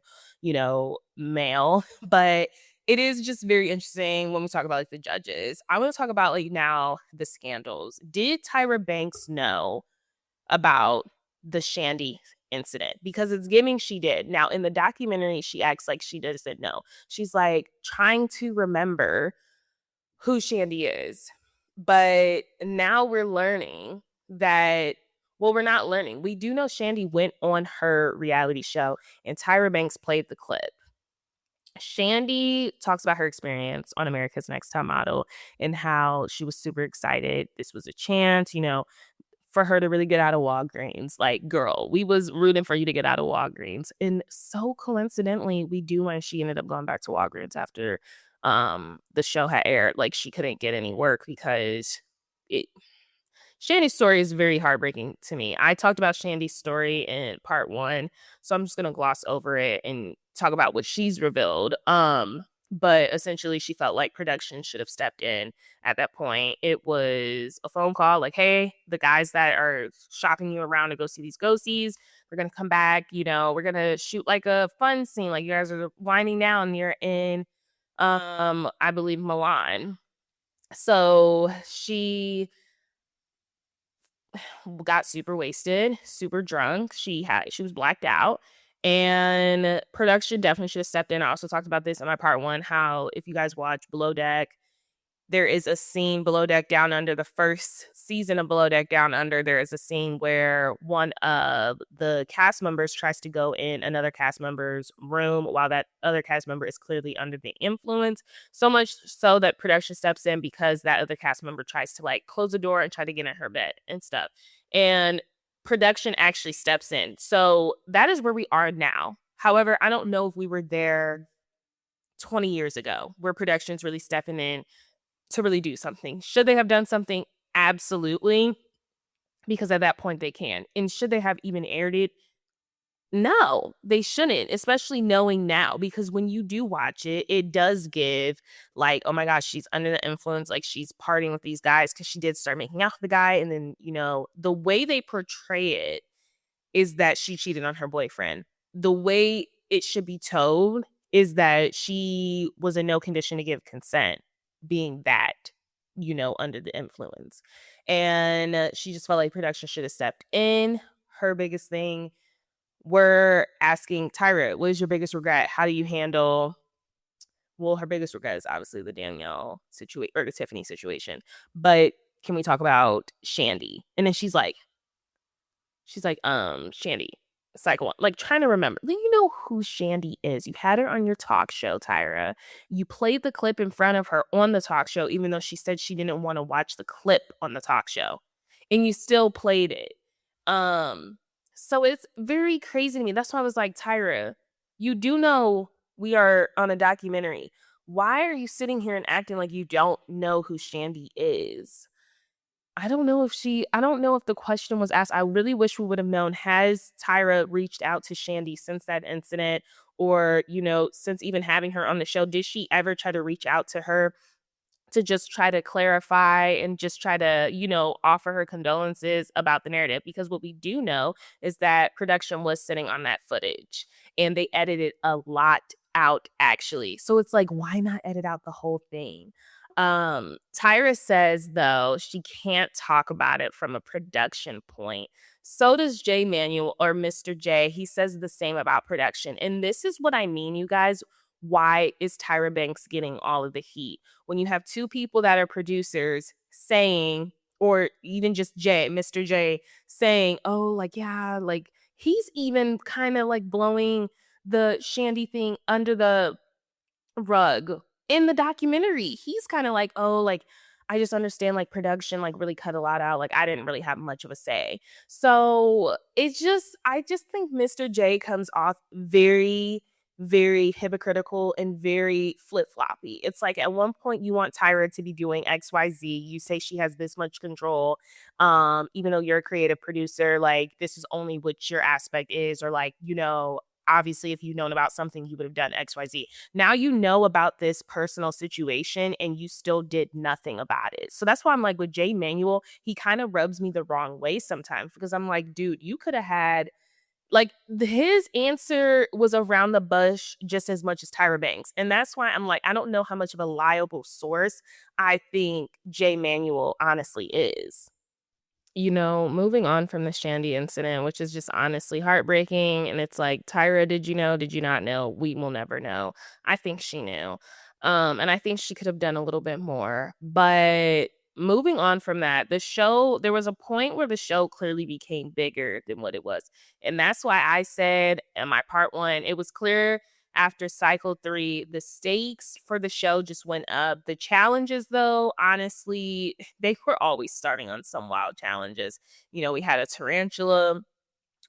S1: male. But it is just very interesting when we talk about the judges. I want to talk about now the scandals. Did Tyra Banks know about the Shandy incident? Because it's giving she did. Now, in the documentary, she acts like she doesn't know. She's like trying to remember who Shandy is. But now we're learning that, well, we're not learning. We do know Shandy went on her reality show and Tyra Banks played the clip. Shandy talks about her experience on America's Next Top Model and how she was super excited. This was a chance, for her to really get out of Walgreens. Like, girl, we was rooting for you to get out of Walgreens. And so coincidentally, we do when she ended up going back to Walgreens after the show had aired. Like, she couldn't get any work because it Shandy's story is very heartbreaking to me. I talked about Shandy's story in part 1, so I'm just gonna gloss over it and talk about what she's revealed. But essentially, she felt like production should have stepped in at that point. It was a phone call like, "Hey, the guys that are shopping you around to go see these ghosties, we're gonna come back. We're gonna shoot like a fun scene. Like, you guys are winding down. You're in, I believe Milan." So she got super wasted, super drunk. She was blacked out. And production definitely should have stepped in. I also talked about this in my part 1, how if you guys watch Below Deck, there is a scene Below Deck Down Under, the first season of Below Deck Down Under. There is a scene where one of the cast members tries to go in another cast member's room while that other cast member is clearly under the influence. So much so that production steps in because that other cast member tries to close the door and try to get in her bed and stuff. And production actually steps in. So that is where we are now. However, I don't know if we were there 20 years ago where production's really stepping in to really do something. Should they have done something? Absolutely. Because at that point they can. And should they have even aired it? No, they shouldn't, especially knowing now, because when you do watch it, it does give like, oh my gosh, she's under the influence, like she's partying with these guys because she did start making out with the guy. And then, the way they portray it is that she cheated on her boyfriend. The way it should be told is that she was in no condition to give consent, being that, under the influence. And she just felt like production should have stepped in. Her biggest thing, we're asking Tyra, what is your biggest regret? How do you handle? Well, her biggest regret is obviously the Danielle situation or the Tiffany situation. But can we talk about Shandy? And then she's like, Shandy, cycle one. Like trying to remember. You know who Shandy is. You had her on your talk show, Tyra. You played the clip in front of her on the talk show, even though she said she didn't want to watch the clip on the talk show. And you still played it. So it's very crazy to me. That's why I was like, Tyra, you do know we are on a documentary. Why are you sitting here and acting like you don't know who Shandy is? I don't know if the question was asked. I really wish we would have known. Has Tyra reached out to Shandy since that incident or, since even having her on the show? Did she ever try to reach out to her to just try to clarify and just try to, offer her condolences about the narrative? Because what we do know is that production was sitting on that footage and they edited a lot out actually. So it's like, why not edit out the whole thing? Tyra says, though, she can't talk about it from a production point. So does Jay Manuel or Mr. J. He says the same about production. And this is what I mean, you guys. Why is Tyra Banks getting all of the heat? When you have two people that are producers saying, or even just Mr. J saying, oh, like, yeah, like he's even kind of like blowing the Shandy thing under the rug in the documentary. He's kind of like, oh, like I just understand like production like really cut a lot out. Like I didn't really have much of a say. So I just think Mr. J comes off very, very hypocritical and very flip-floppy. It's like at one point you want Tyra to be doing XYZ. You say she has this much control. Even though you're a creative producer, like this is only what your aspect is, or like, obviously if you'd known about something you would have done XYZ. Now you know about this personal situation and you still did nothing about it. So that's why I'm like, with Jay Manuel, he kind of rubs me the wrong way sometimes, because I'm like, dude, you could have had like his answer was around the bush just as much as Tyra Banks. And that's why I'm like, I don't know how much of a liable source I think Jay Manuel honestly is. Moving on from the Shandy incident, which is just honestly heartbreaking. And it's like, Tyra, did you know? Did you not know? We will never know. I think she knew. And I think she could have done a little bit more. But moving on from that, there was a point where the show clearly became bigger than what it was. And that's why I said in my part one, it was clear after cycle 3, the stakes for the show just went up. The challenges, though, honestly, they were always starting on some wild challenges. We had a tarantula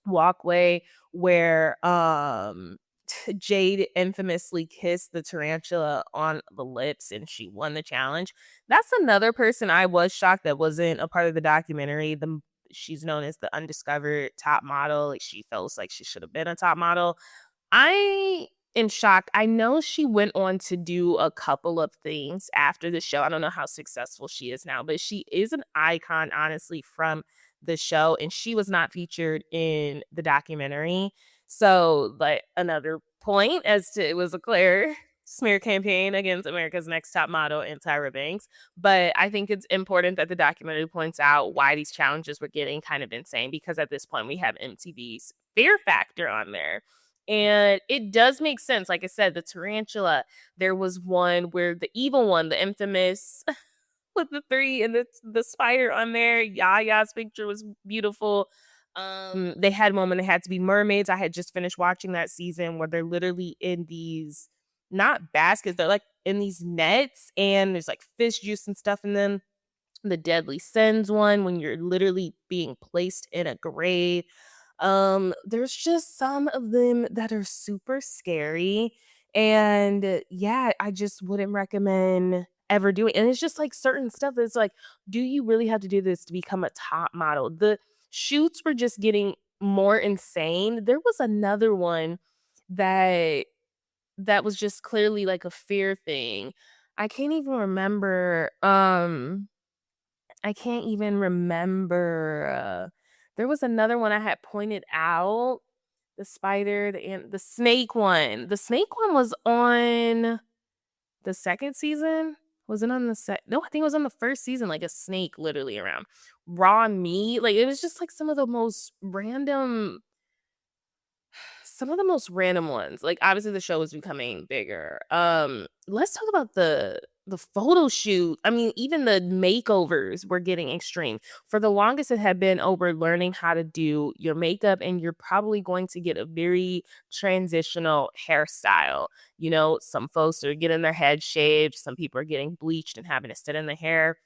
S1: walkway where Jade infamously kissed the tarantula on the lips and she won the challenge. That's another person I was shocked that wasn't a part of the documentary. She's known as the undiscovered top model. Like she feels like she should have been a top model. I am shocked. I know she went on to do a couple of things after the show. I don't know how successful she is now, but she is an icon, honestly, from the show, and she was not featured in the documentary. So, like, another point as to it was a clear smear campaign against America's Next Top Model and Tyra Banks. But I think it's important that the documentary points out why these challenges were getting kind of insane, because at this point we have MTV's Fear Factor on there. And it does make sense. Like I said, the tarantula, there was one where the evil one, the infamous with the 3 and the spider on there. Yaya's picture was beautiful. They had one when they had to be mermaids. I had just finished watching that season where they're literally in these, not baskets, they're like in these nets and there's like fish juice and stuff in them. the Deadly Sins one when you're literally being placed in a grave. There's just some of them that are super scary. And yeah, I just wouldn't recommend ever doing. And it's just like certain stuff that's like, do you really have to do this to become a top model? The shoots were just getting more insane. There was another one that was just clearly like a fear thing. I can't even remember. I can't even remember. There was another one I had pointed out. The spider, the ant, the snake one. The snake one was on the second season. Was it on the set? No, I think it was on the first season. Like a snake, literally around raw meat. Like it was just like some of the most random ones. Like obviously the show is becoming bigger. Let's talk about the photo shoot. I mean, even the makeovers were getting extreme. For the longest it had been over learning how to do your makeup, and you're probably going to get a very transitional hairstyle. You know, some folks are getting their head shaved, some people are getting bleached and having to sit in the hair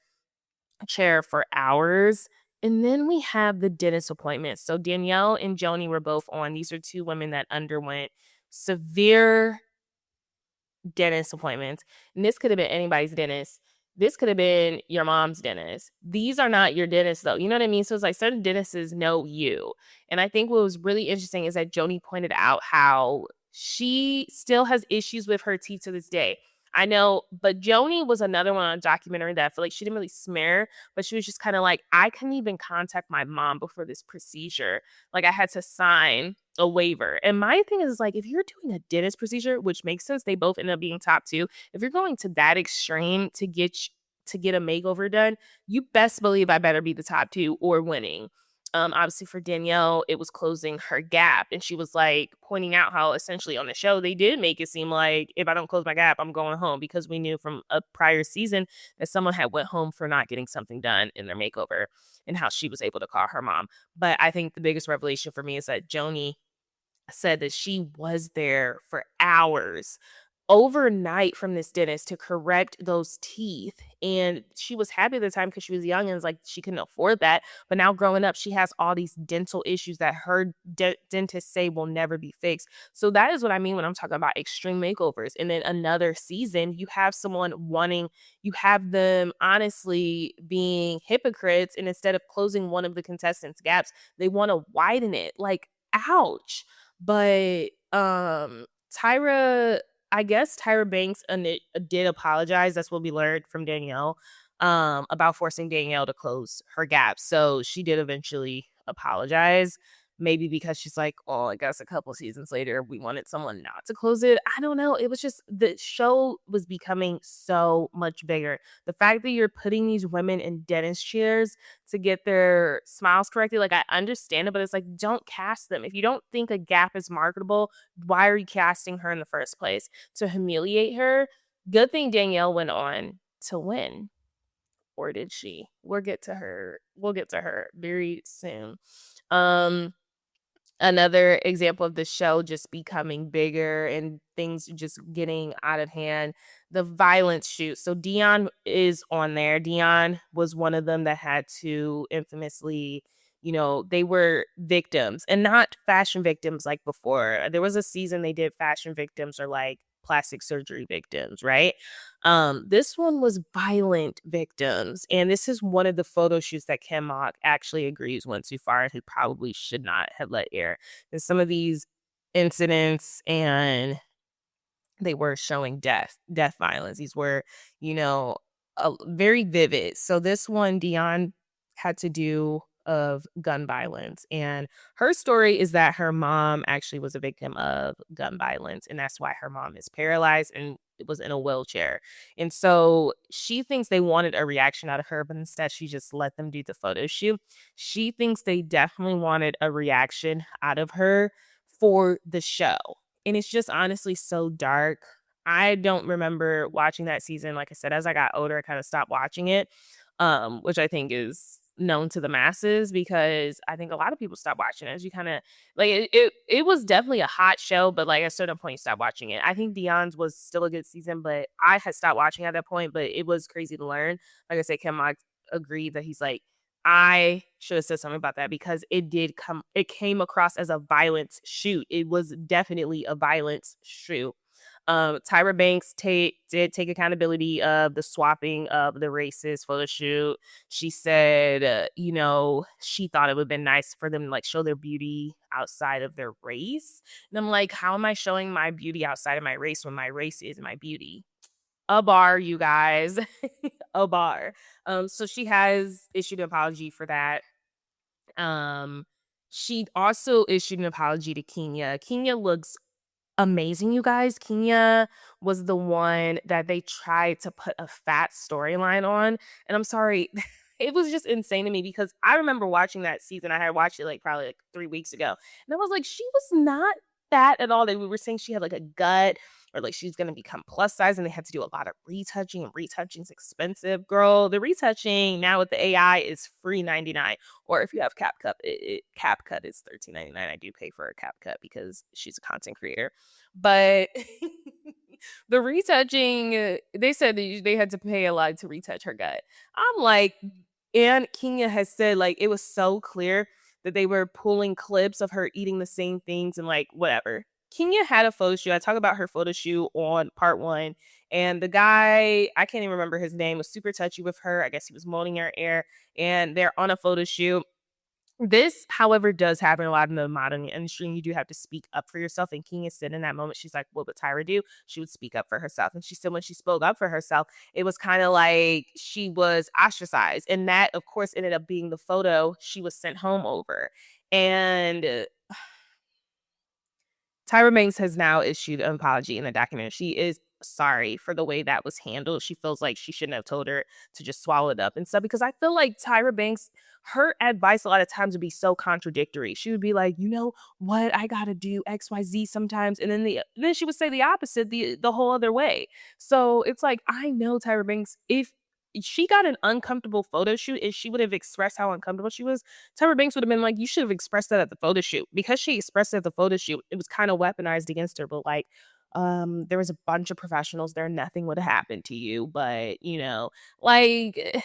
S1: chair for hours. And then we have the dentist appointments. So Danielle and Joni were both on. These are two women that underwent severe dentist appointments. And this could have been anybody's dentist. This could have been your mom's dentist. These are not your dentists, though. You know what I mean? So it's like certain dentists know you. And I think what was really interesting is that Joni pointed out how she still has issues with her teeth to this day. I know, but Joni was another one on a documentary that I feel like she didn't really smear, but she was just kind of like, I couldn't even contact my mom before this procedure. Like I had to sign a waiver. And my thing is like, if you're doing a dentist procedure, which makes sense, they both end up being top two. If you're going to that extreme to get a makeover done, you best believe I better be the top two or winning. Obviously for Danielle, it was closing her gap. And she was like pointing out how essentially on the show, they did make it seem like if I don't close my gap, I'm going home, because we knew from a prior season that someone had went home for not getting something done in their makeover, and how she was able to call her mom. But I think the biggest revelation for me is that Joni said that she was there for hours overnight from this dentist to correct those teeth. And she was happy at the time because she was young and was like she couldn't afford that. But now growing up, she has all these dental issues that her dentists say will never be fixed. So that is what I mean when I'm talking about extreme makeovers. And then another season, you have you have them honestly being hypocrites. And instead of closing one of the contestants' gaps, they want to widen it. Like, ouch. But Tyra, I guess Tyra Banks did apologize. That's what we learned from Danielle, about forcing Danielle to close her gap. So she did eventually apologize. Maybe because she's like, oh, I guess a couple seasons later, we wanted someone not to close it. I don't know. It was just the show was becoming so much bigger. The fact that you're putting these women in dentist chairs to get their smiles corrected, like I understand it, but it's like, don't cast them. If you don't think a gap is marketable, why are you casting her in the first place? To humiliate her? Good thing Danielle went on to win. Or did she? We'll get to her. We'll get to her very soon. Another example of the show just becoming bigger and things just getting out of hand, the violence shoot. So Dion is on there. Dion was one of them that had to infamously, they were victims, and not fashion victims like before. There was a season they did fashion victims, or like plastic surgery victims, right? This one was violent victims, and this is one of the photo shoots that Kim Mock actually agrees went too far and who probably should not have let air. And some of these incidents, and they were showing death violence. These were, you know, very vivid. So this one, Dion had to do of gun violence, and her story is that her mom actually was a victim of gun violence, and that's why her mom is paralyzed and was in a wheelchair. And so she thinks they wanted a reaction out of her, but instead she just let them do the photo shoot. She thinks they definitely wanted a reaction out of her for the show. And it's just honestly so dark. I don't remember watching that season. Like I said, as I got older, I kind of stopped watching it, which I think is known to the masses, because I think a lot of people stop watching it as you kind of like it was definitely a hot show, but like at a certain point you stop watching it. I think Dion's was still a good season, but I had stopped watching at that point. But it was crazy to learn. Like I said, Kim Mock agreed that he's like, I should have said something about that because it came across as a violence shoot. It was definitely a violence shoot. Tyra Banks did take accountability of the swapping of the races photo shoot. She said, she thought it would have been nice for them to like show their beauty outside of their race. And I'm like, how am I showing my beauty outside of my race when my race is my beauty? A bar, you guys. A bar. So she has issued an apology for that. Um, she also issued an apology to Kenya. Kenya looks amazing, you guys. Kenya was the one that they tried to put a fat storyline on, and I'm sorry, it was just insane to me because I remember watching that season. I had watched it, like, probably, like, 3 weeks ago, and I was like, "She was not fat at all." We were saying she had, like, a gut or, like, she's gonna become plus size, and they had to do a lot of retouching, and retouching's expensive. Girl, the retouching now with the AI is free 99, or if you have CapCut, CapCut is 13.99. I do pay for a CapCut because she's a content creator. But the retouching, they said that they had to pay a lot to retouch her gut. I'm like, and Kenya has said like it was so clear that they were pulling clips of her eating the same things and like whatever. Kenya had a photo shoot. I talk about her photo shoot on part one. And the guy, I can't even remember his name, was super touchy with her. I guess he was molding her hair. And they're on a photo shoot. This, however, does happen a lot in the modeling industry, and you do have to speak up for yourself. And Kenya said in that moment, she's like, "What would Tyra do?" She would speak up for herself. And she said when she spoke up for herself, it was kind of like she was ostracized. And that, of course, ended up being the photo she was sent home over. And Tyra Banks has now issued an apology in the documentary. She is sorry for the way that was handled. She feels like she shouldn't have told her to just swallow it up and stuff because I feel like Tyra Banks, her advice a lot of times would be so contradictory. She would be like, you know what, I gotta do XYZ sometimes, and then she would say the opposite the whole other way. So it's like I know Tyra Banks, if she got an uncomfortable photo shoot, if she would have expressed how uncomfortable she was, Tyra Banks would have been like, "You should have expressed that at the photo shoot." Because she expressed it at the photo shoot, it was kind of weaponized against her. But like, there was a bunch of professionals there. Nothing would have happened to you. But like,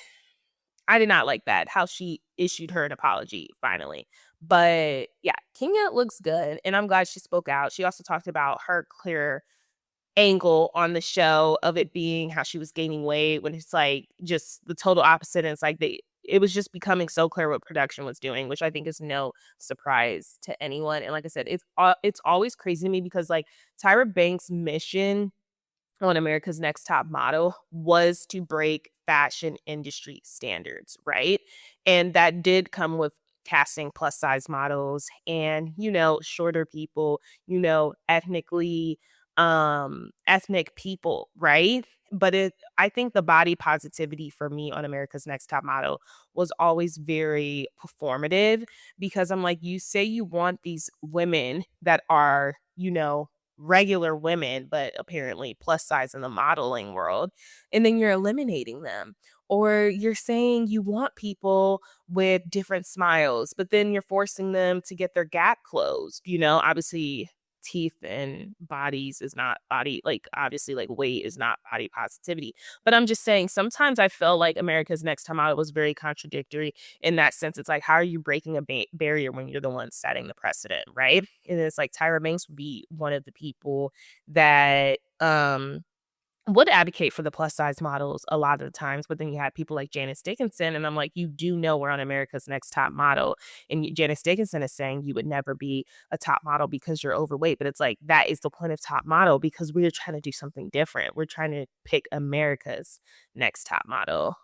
S1: I did not like that how she issued her an apology finally. But yeah, Kenya looks good, and I'm glad she spoke out. She also talked about her clear angle on the show of it being how she was gaining weight when it's like just the total opposite. And it's like it was just becoming so clear what production was doing, which I think is no surprise to anyone. And like I said, it's always crazy to me because like Tyra Banks' mission on America's Next Top Model was to break fashion industry standards, right? And that did come with casting plus size models and, shorter people, ethnic people, right? But I think the body positivity for me on America's Next Top Model was always very performative because I'm like, you say you want these women that are, regular women, but apparently plus size in the modeling world, and then you're eliminating them. Or you're saying you want people with different smiles, but then you're forcing them to get their gap closed. Obviously, teeth and bodies is not body, like, obviously, like, weight is not body positivity. But I'm just saying, sometimes I felt like America's Next Top Model was very contradictory in that sense. It's like, how are you breaking a barrier when you're the one setting the precedent, right? And it's like Tyra Banks would be one of the people that would advocate for the plus size models a lot of the times, but then you have people like Janice Dickinson, and I'm like, you do know we're on America's Next Top Model, and Janice Dickinson is saying you would never be a top model because you're overweight, but it's like that is the point of top model because we're trying to do something different. We're trying to pick America's Next Top Model.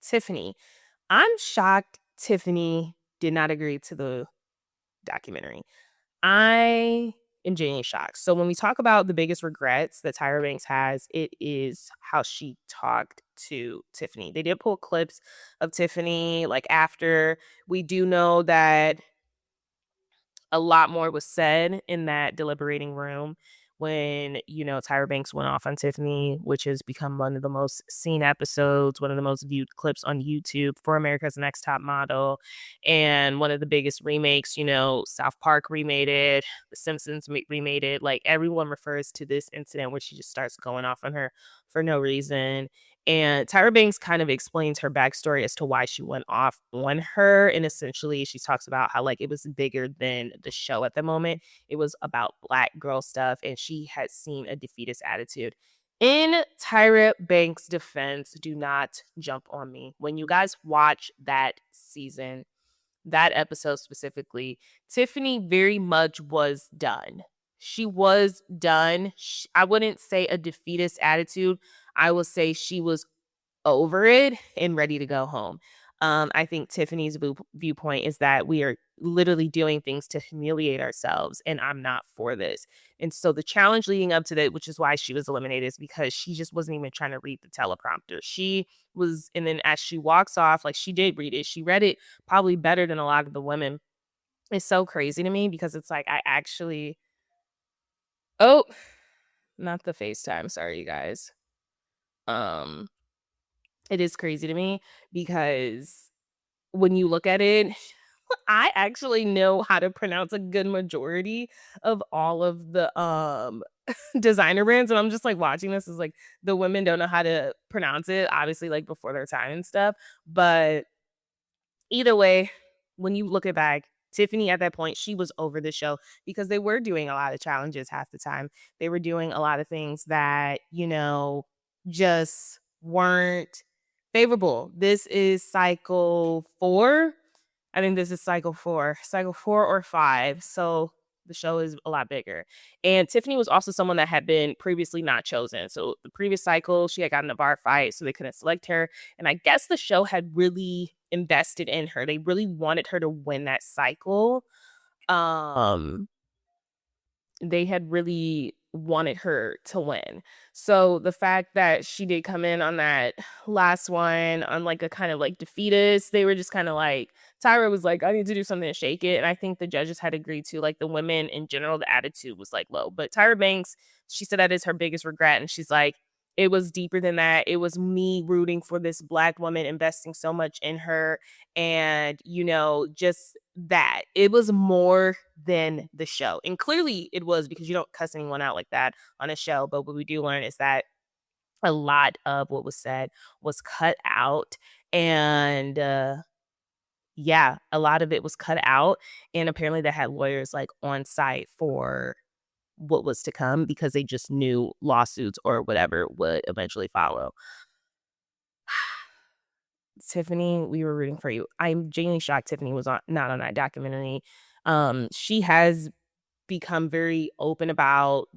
S1: Tiffany, I'm shocked Tiffany did not agree to the documentary. I am genuinely shocked. So when we talk about the biggest regrets that Tyra Banks has, it is how she talked to Tiffany. They did pull clips of Tiffany like after. We do know that a lot more was said in that deliberating room when, Tyra Banks went off on Tiffany, which has become one of the most seen episodes, one of the most viewed clips on YouTube for America's Next Top Model, and one of the biggest remakes. South Park remade it, The Simpsons remade it. Like, everyone refers to this incident where she just starts going off on her for no reason. And Tyra Banks kind of explains her backstory as to why she went off on her. And essentially, she talks about how, like, it was bigger than the show at the moment. It was about Black girl stuff, and she had seen a defeatist attitude. In Tyra Banks' defense, do not jump on me. When you guys watch that season, that episode specifically, Tiffany very much was done. She was done. I wouldn't say a defeatist attitude. I will say she was over it and ready to go home. I think Tiffany's viewpoint is that we are literally doing things to humiliate ourselves, and I'm not for this. And so the challenge leading up to that, which is why she was eliminated, is because she just wasn't even trying to read the teleprompter. She was, and then as she walks off, like, she did read it. She read it probably better than a lot of the women. It's so crazy to me because it's like I actually, oh, not the FaceTime. Sorry, you guys. Um, it is crazy to me because when you look at it, I actually know how to pronounce a good majority of all of the designer brands, and I'm just like watching this is like the women don't know how to pronounce it, obviously, like, before their time and stuff. But either way, when you look at back, Tiffany at that point, she was over the show because they were doing a lot of challenges half the time. They were doing a lot of things that, just weren't favorable. This is cycle 4. I think this is cycle 4 or 5. So the show is a lot bigger. And Tiffany was also someone that had been previously not chosen. So the previous cycle, she had gotten a bar fight, so they couldn't select her. And I guess the show had really invested in her. They really wanted her to win that cycle. Um, they had really wanted her to win. So the fact that she did come in on that last one on like a kind of like defeatist, they were just kind of like, Tyra was like, I need to do something to shake it. And I think the judges had agreed to, like, the women in general, the attitude was like low. But Tyra Banks, she said that is her biggest regret. And she's like, it was deeper than that. It was me rooting for this Black woman, investing so much in her. And, just that. It was more than the show. And clearly it was, because you don't cuss anyone out like that on a show. But what we do learn is that a lot of what was said was cut out. And yeah, a lot of it was cut out. And apparently they had lawyers like on site for what was to come because they just knew lawsuits or whatever would eventually follow. Tiffany, we were rooting for you. I'm genuinely shocked Tiffany was not on that documentary. She has become very open about,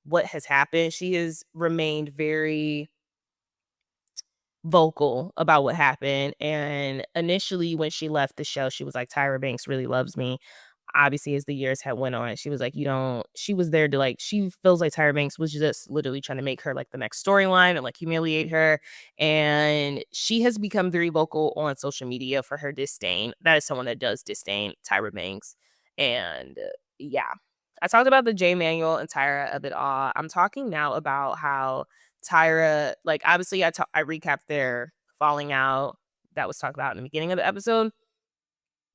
S1: what has happened. She has remained very vocal about what happened. And initially when she left the show, she was like, Tyra Banks really loves me. Obviously, as the years had went on, she was like, she was there to, like, she feels like Tyra Banks was just literally trying to make her like the next storyline and like humiliate her. And she has become very vocal on social media for her disdain. That is someone that does disdain Tyra Banks. And yeah, I talked about the Jay Manuel and Tyra of it all. I'm talking now about how Tyra, like, obviously I recapped their falling out that was talked about in the beginning of the episode.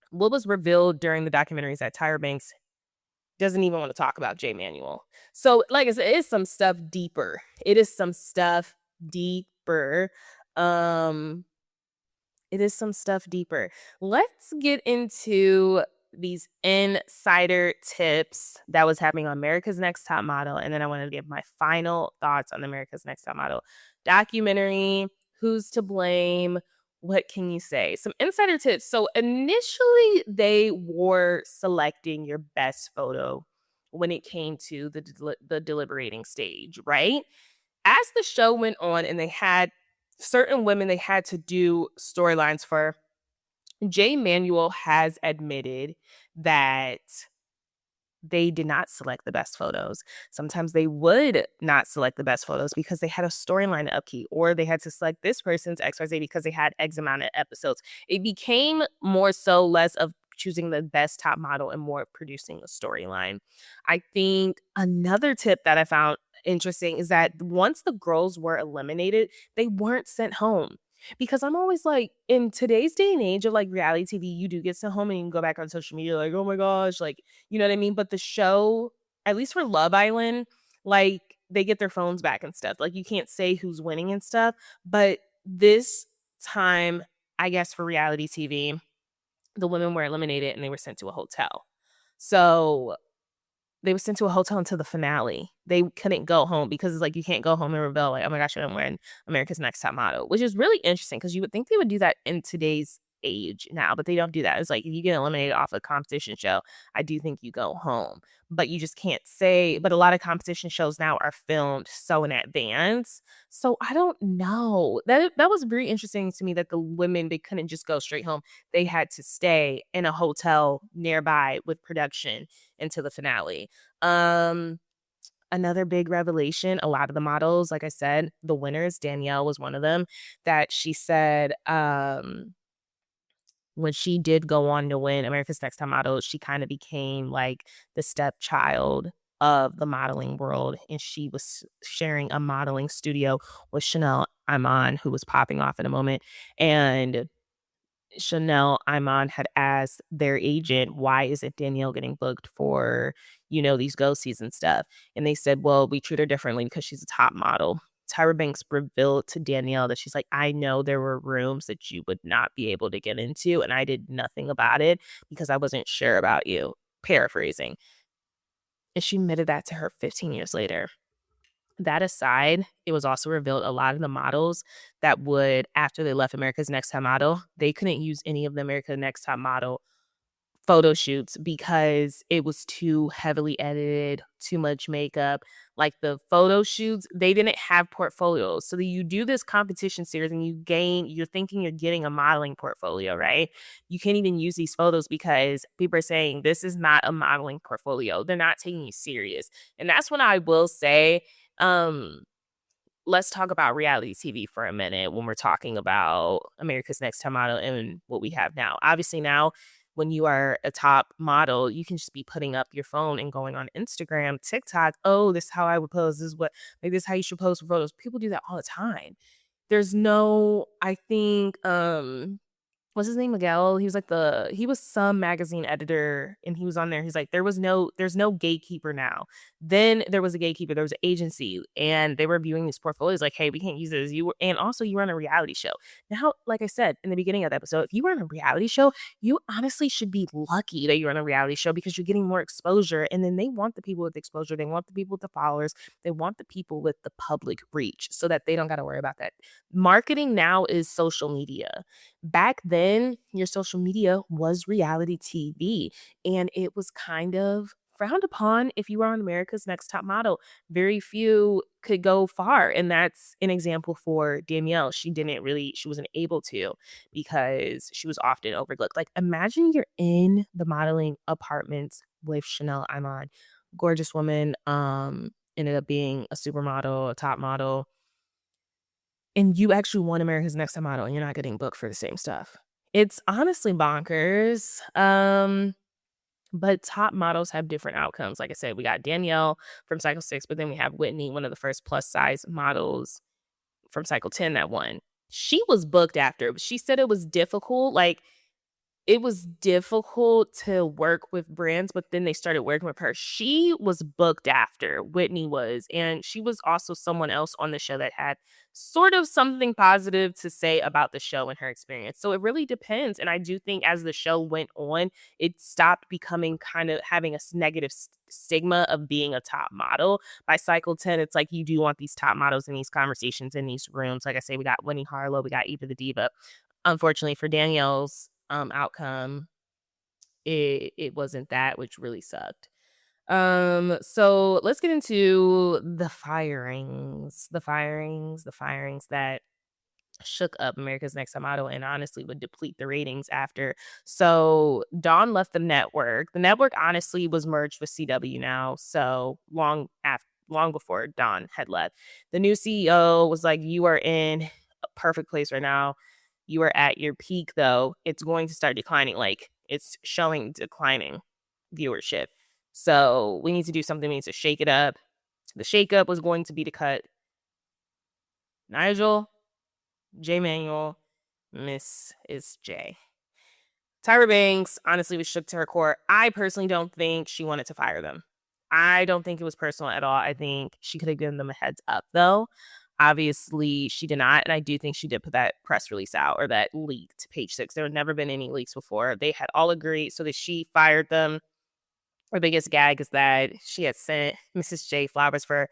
S1: What was revealed during the documentary is that Tyra Banks doesn't even want to talk about Jay Manuel. So, like I said, it is some stuff deeper. It is some stuff deeper. Um, it is some stuff deeper. Let's get into these insider tips that was happening on America's Next Top Model. And then I want to give my final thoughts on America's Next Top Model documentary. Who's to blame? What can you say? Some insider tips. So initially, they were selecting your best photo when it came to the deliberating stage, right? As the show went on and they had certain women they had to do storylines for, Jay Manuel has admitted that they did not select the best photos. Sometimes they would not select the best photos because they had a storyline to upkeep, or they had to select this person's XYZ because they had X amount of episodes. It became more so less of choosing the best top model and more of producing a storyline. I think another tip that I found interesting is that once the girls were eliminated, they weren't sent home. Because I'm always like, in today's day and age of like reality TV, you do get sent home and you can go back on social media like, oh my gosh, like, you know what I mean? But the show, at least for Love Island, like, they get their phones back and stuff. Like, you can't say who's winning and stuff. But this time, I guess for reality TV, the women were eliminated and they were sent to a hotel. So they were sent to a hotel until the finale. They couldn't go home because it's like you can't go home and rebel like, oh my gosh, I'm wearing America's Next Top Model, which is really interesting because you would think they would do that in today's age now, but they don't do that. It's like if you get eliminated off a competition show, I do think you go home, but you just can't say. But a lot of competition shows now are filmed so in advance, so I don't know. That was very interesting to me that the women, they couldn't just go straight home. They had to stay in a hotel nearby with production into the finale. Another big revelation, a lot of the models, like I said, the winners, Danielle was one of them, that she said when she did go on to win America's Next Top Model, she kind of became like the stepchild of the modeling world. And she was sharing a modeling studio with Chanel Iman, who was popping off in a moment. And Chanel Iman had asked their agent, why isn't Danielle getting booked for, these go-sees and stuff? And they said, well, we treat her differently because she's a top model. Tyra Banks revealed to Danielle that she's like, I know there were rooms that you would not be able to get into, and I did nothing about it because I wasn't sure about you. Paraphrasing. And she admitted that to her 15 years later. That aside, it was also revealed a lot of the models that would, after they left America's Next Top Model, they couldn't use any of the America's Next Top Model photo shoots because it was too heavily edited, too much makeup. Like the photo shoots, they didn't have portfolios. So that you do this competition series and you're thinking you're getting a modeling portfolio, right? You can't even use these photos because people are saying this is not a modeling portfolio. They're not taking you serious. And that's when I will say, um, let's talk about reality TV for a minute when we're talking about America's Next Top Model and what we have now. Obviously now, when you are a top model, you can just be putting up your phone and going on Instagram, TikTok. Oh, this is how I would pose. This is what, like, this is how you should pose for photos. People do that all the time. There's no, I think, what's his name? Miguel. He was some magazine editor and he was on there. He's like, there's no gatekeeper now. Then there was a gatekeeper, there was an agency, and they were viewing these portfolios like, hey, we can't use this. And also you were on a reality show. Now, like I said in the beginning of the episode, if you were on a reality show, you honestly should be lucky that you're on a reality show because you're getting more exposure. And then they want the people with exposure, they want the people with the followers, they want the people with the public reach so that they don't got to worry about that. Marketing now is social media. Back then, your social media was reality TV, and it was kind of frowned upon if you were on America's Next Top Model. Very few could go far, and that's an example for Danielle. She wasn't able to because she was often overlooked. Like, imagine you're in the modeling apartments with Chanel Iman, gorgeous woman, ended up being a supermodel, a top model, and you actually won America's Next Top Model and you're not getting booked for the same stuff. It's honestly bonkers. But top models have different outcomes. Like I said, we got Danielle from Cycle 6, but then we have Whitney, one of the first plus size models from Cycle 10 that won. She was booked after. She said it was difficult. Like, it was difficult to work with brands, but then they started working with her. She was booked after, Whitney was, and she was also someone else on the show that had sort of something positive to say about the show and her experience. So it really depends. And I do think as the show went on, it stopped becoming kind of having a negative stigma of being a top model. By Cycle 10, it's like you do want these top models in these conversations, in these rooms. Like I say, we got Winnie Harlow, we got Eva the Diva. Unfortunately for Danielle's outcome, it wasn't that, which really sucked. So let's get into the firings that shook up America's Next Top Model and honestly would deplete the ratings after. So Dawn left the network. The network honestly was merged with CW now, so long before Dawn had left. The new CEO was like, you are in a perfect place right now. You are at your peak, though. It's going to start declining. Like, it's showing declining viewership. So we need to do something. We need to shake it up. The shakeup was going to be to cut Nigel, Jay Manuel, Miss is Jay. Tyra Banks honestly was shook to her core. I personally don't think she wanted to fire them. I don't think it was personal at all. I think she could have given them a heads up, though. Obviously, she did not, and I do think she did put that press release out or that leak to Page Six. There had never been any leaks before. They had all agreed, so that she fired them. Her biggest gag is that she had sent Mrs. J flowers for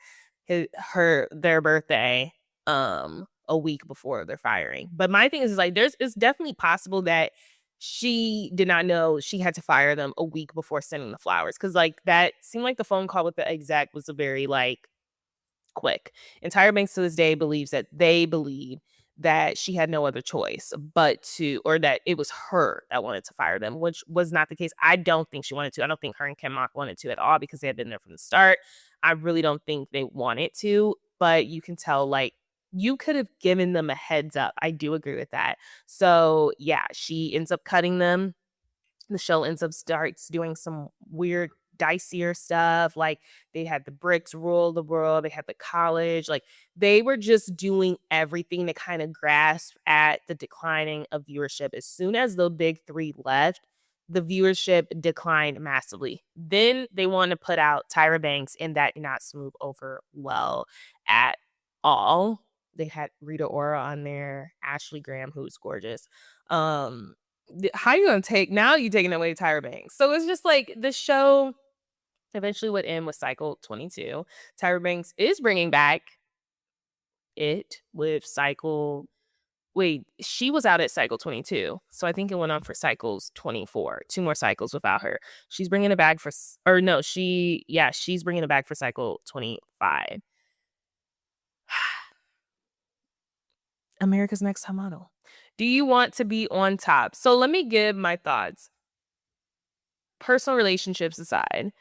S1: their birthday a week before their firing. But my thing is like it's definitely possible that she did not know she had to fire them a week before sending the flowers, because like that seemed like the phone call with the exec was a very like quick. And Tyra Banks to this day believes that they believe that she had no other choice but to, or that it was her that wanted to fire them, which was not the case. I don't think she wanted to. I don't think her and Ken Mock wanted to at all, because they had been there from the start. I really don't think they wanted to, but you can tell, like, you could have given them a heads up. I do agree with that. So yeah, she ends up cutting them. The show ends up starts doing some weird dicier stuff. Like, they had the bricks rule the world, they had the college, like they were just doing everything to kind of grasp at the declining of viewership. As soon as the big three left, the viewership declined massively. Then they wanted to put out Tyra Banks, and that did not smooth over well at all. They had Rita Ora on there, Ashley Graham, who's gorgeous. How you gonna take now? You taking away Tyra Banks, so it's just like the show eventually would end with cycle 22. Tyra Banks is bringing back it with cycle. Wait, she was out at cycle 22, so I think it went on for cycles 24. 2 more cycles without her. She's bringing it back for, or no, she's bringing it back for cycle 25. America's Next Top Model. Do you want to be on top? So let me give my thoughts. Personal relationships aside,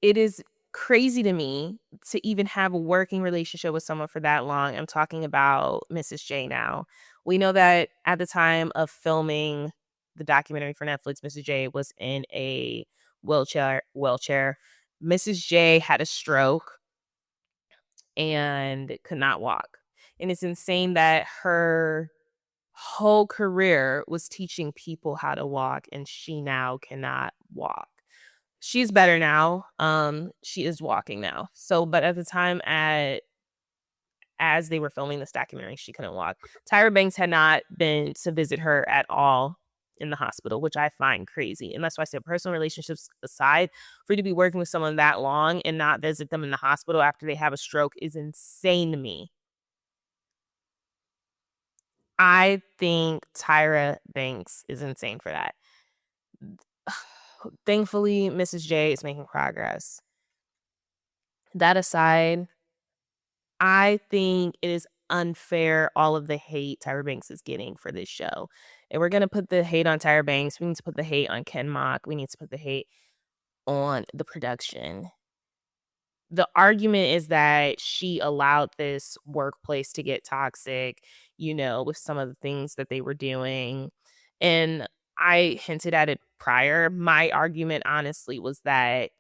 S1: it is crazy to me to even have a working relationship with someone for that long. I'm talking about Mrs. J now. We know that at the time of filming the documentary for Netflix, Mrs. J was in a wheelchair. Mrs. J had a stroke and could not walk. And it's insane that her whole career was teaching people how to walk, and she now cannot walk. She's better now. She is walking now. So, but at the time as they were filming this documentary, she couldn't walk. Tyra Banks had not been to visit her at all in the hospital, which I find crazy. And that's why I said, personal relationships aside, for you to be working with someone that long and not visit them in the hospital after they have a stroke is insane to me. I think Tyra Banks is insane for that. Thankfully, Mrs. J is making progress. That aside, I think it is unfair, all of the hate Tyra Banks is getting for this show. And we're going to put the hate on Tyra Banks. We need to put the hate on Ken Mock. We need to put the hate on the production. The argument is that she allowed this workplace to get toxic, with some of the things that they were doing. And I hinted at it prior. My argument, honestly, was that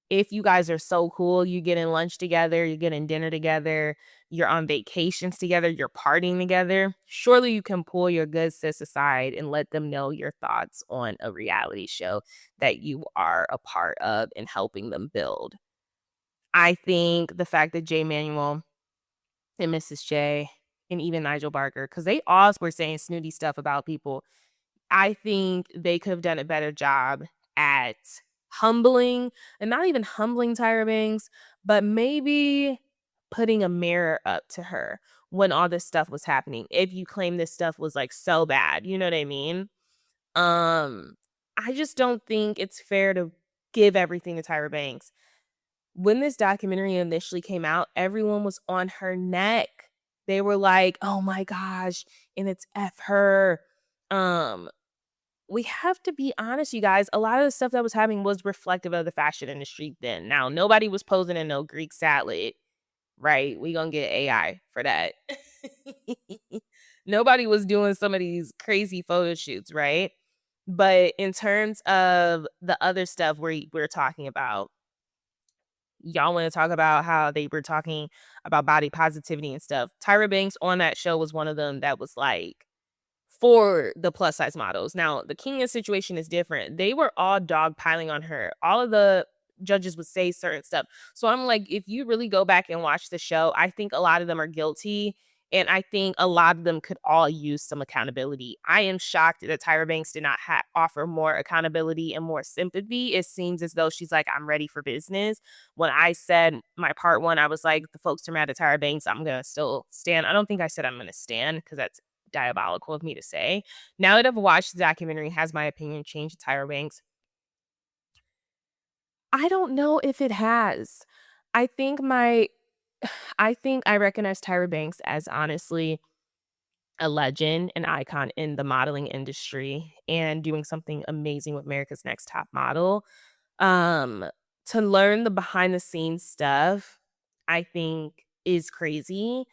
S1: if you guys are so cool, you get in lunch together, you're getting dinner together, you're on vacations together, you're partying together, surely you can pull your good sis aside and let them know your thoughts on a reality show that you are a part of and helping them build. I think the fact that Jay Manuel and Mrs. J and even Nigel Barker, because they all were saying snooty stuff about people, I think they could have done a better job at humbling, and not even humbling Tyra Banks, but maybe putting a mirror up to her when all this stuff was happening. If you claim this stuff was like so bad, you know what I mean? I just don't think it's fair to give everything to Tyra Banks. When this documentary initially came out, everyone was on her neck. They were like, "Oh my gosh," and it's F her. We have to be honest, you guys. A lot of the stuff that was happening was reflective of the fashion industry then. Now, nobody was posing in no Greek salad, right? We gonna get AI for that. Nobody was doing some of these crazy photo shoots, right? But in terms of the other stuff we're talking about, y'all want to talk about how they were talking about body positivity and stuff. Tyra Banks on that show was one of them that was like for the plus size models. Now, the Kenya situation is different. They were all dogpiling on her. All of the judges would say certain stuff. So I'm like, if you really go back and watch the show, I think a lot of them are guilty. And I think a lot of them could all use some accountability. I am shocked that Tyra Banks did not offer more accountability and more sympathy. It seems as though she's like, I'm ready for business. When I said my part one, I was like, the folks are mad at Tyra Banks. I'm going to still stand. I don't think I said I'm going to stand because that's diabolical of me to say. Now that I've watched the documentary, has my opinion changed to Tyra Banks? I don't know if it has. I think my I think I recognize Tyra Banks as honestly a legend, an icon in the modeling industry and doing something amazing with America's Next Top Model. Um, to learn the behind the scenes stuff, I think is crazy.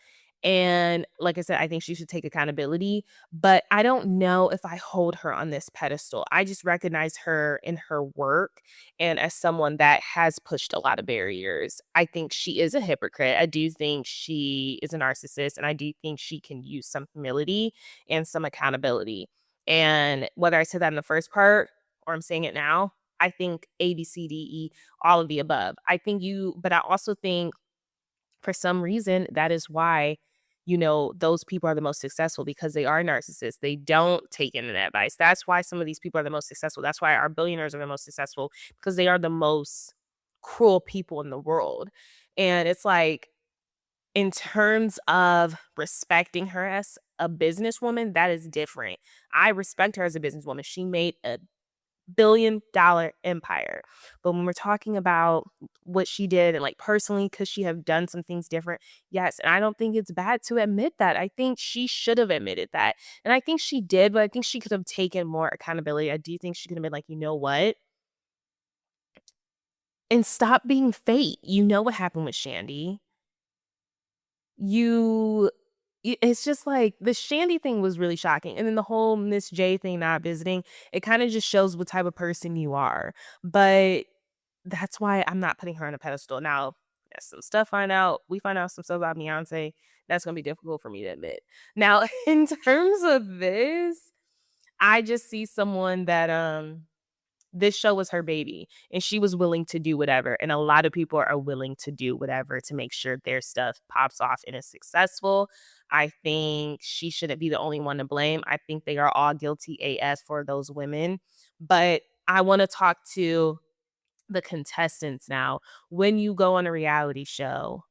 S1: And like I said, I think she should take accountability, but I don't know if I hold her on this pedestal. I just recognize her in her work and as someone that has pushed a lot of barriers. I think she is a hypocrite. I do think she is a narcissist, and I do think she can use some humility and some accountability. And whether I said that in the first part or I'm saying it now, I think A, B, C, D, E, all of the above. But I also think for some reason that is why, those people are the most successful because they are narcissists. They don't take internet advice. That's why some of these people are the most successful. That's why our billionaires are the most successful because they are the most cruel people in the world. And it's like, in terms of respecting her as a businesswoman, that is different. I respect her as a businesswoman. She made a billion-dollar empire. But when we're talking about what she did and like personally, could she have done some things different? Yes. And I don't think it's bad to admit that. I think she should have admitted that. And I think she did, but I think she could have taken more accountability. I do think she could have been like, you know what? And stop being fake. You know what happened with Shandy. You it's just like the Shandy thing was really shocking. And then the whole Miss J thing not visiting, it kind of just shows what type of person you are. But that's why I'm not putting her on a pedestal. Now, yes, some stuff we find out some stuff about Beyonce, that's gonna be difficult for me to admit. Now, in terms of this, I just see someone that this show was her baby and she was willing to do whatever. And a lot of people are willing to do whatever to make sure their stuff pops off and is successful. I think she shouldn't be the only one to blame. I think they are all guilty AF for those women. But I want to talk to the contestants now. When you go on a reality show,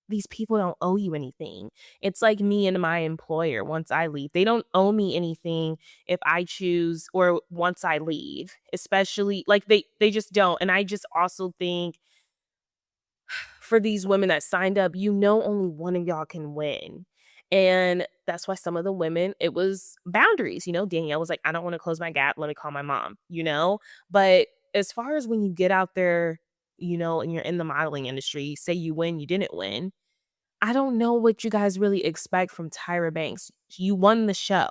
S1: these people don't owe you anything. It's like me and my employer once I leave. They don't owe me anything if I choose or once I leave, especially like they just don't. And I just also think for these women that signed up, only one of y'all can win. And that's why some of the women, it was boundaries. Danielle was like, I don't want to close my gap. Let me call my mom. But as far as when you get out there, and you're in the modeling industry, say you win, you didn't win. I don't know what you guys really expect from Tyra Banks. You won the show,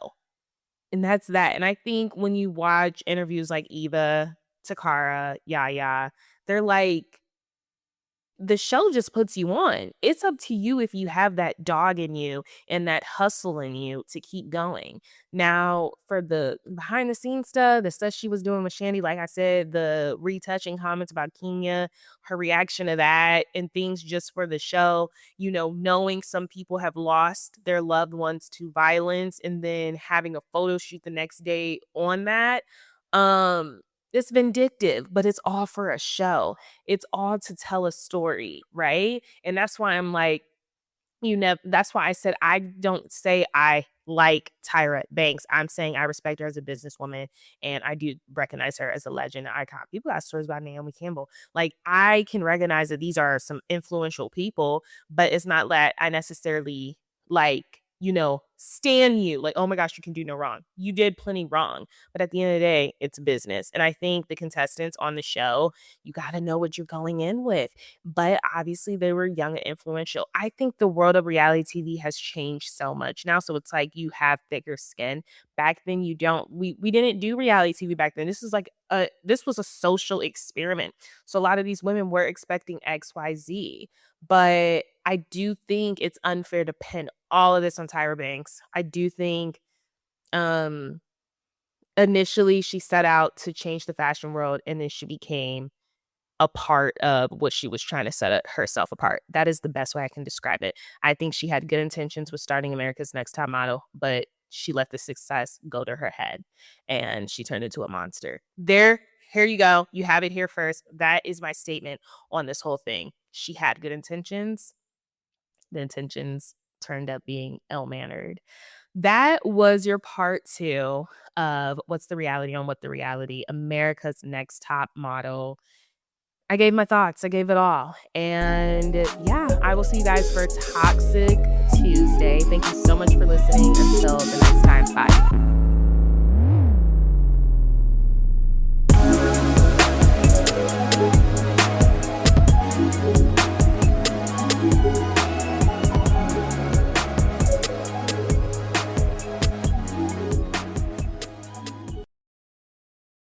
S1: and that's that. And I think when you watch interviews like Eva, Takara, Yaya, they're like, the show just puts you on. It's up to you if you have that dog in you and that hustle in you to keep going. Now, for the behind the scenes stuff, the stuff she was doing with Shandy, like I said, the retouching comments about Kenya, her reaction to that, and things just for the show, knowing some people have lost their loved ones to violence and then having a photo shoot the next day on that. It's vindictive, but it's all for a show. It's all to tell a story, right? And that's why I'm like, that's why I said I don't say I like Tyra Banks. I'm saying I respect her as a businesswoman and I do recognize her as a legend, an icon. People got stories about Naomi Campbell. Like, I can recognize that these are some influential people, but it's not that I necessarily like, stand you like, oh my gosh, you can do no wrong. You did plenty wrong. But at the end of the day, it's business. And I think the contestants on the show, you got to know what you're going in with. But obviously they were young and influential. I think the world of reality TV has changed so much now. So it's like you have thicker skin. Back then you don't. We didn't do reality TV back then. This is like this was a social experiment. So a lot of these women were expecting XYZ. But I do think it's unfair to pin all of this on Tyra Banks. I do think Initially, she set out to change the fashion world, and then she became a part of what she was trying to herself apart. That is the best way I can describe it. I think she had good intentions with starting America's Next Top Model, but she let the success go to her head, and she turned into a monster. Here you go. You have it here first. That is my statement on this whole thing. She had good intentions. The intentions turned up being ill-mannered. That was your part 2 of What's the Reality on What the Reality, America's Next Top Model. I gave my thoughts. I gave it all. And yeah, I will see you guys for Toxic Tuesday. Thank you so much for listening. Until the next time. Bye.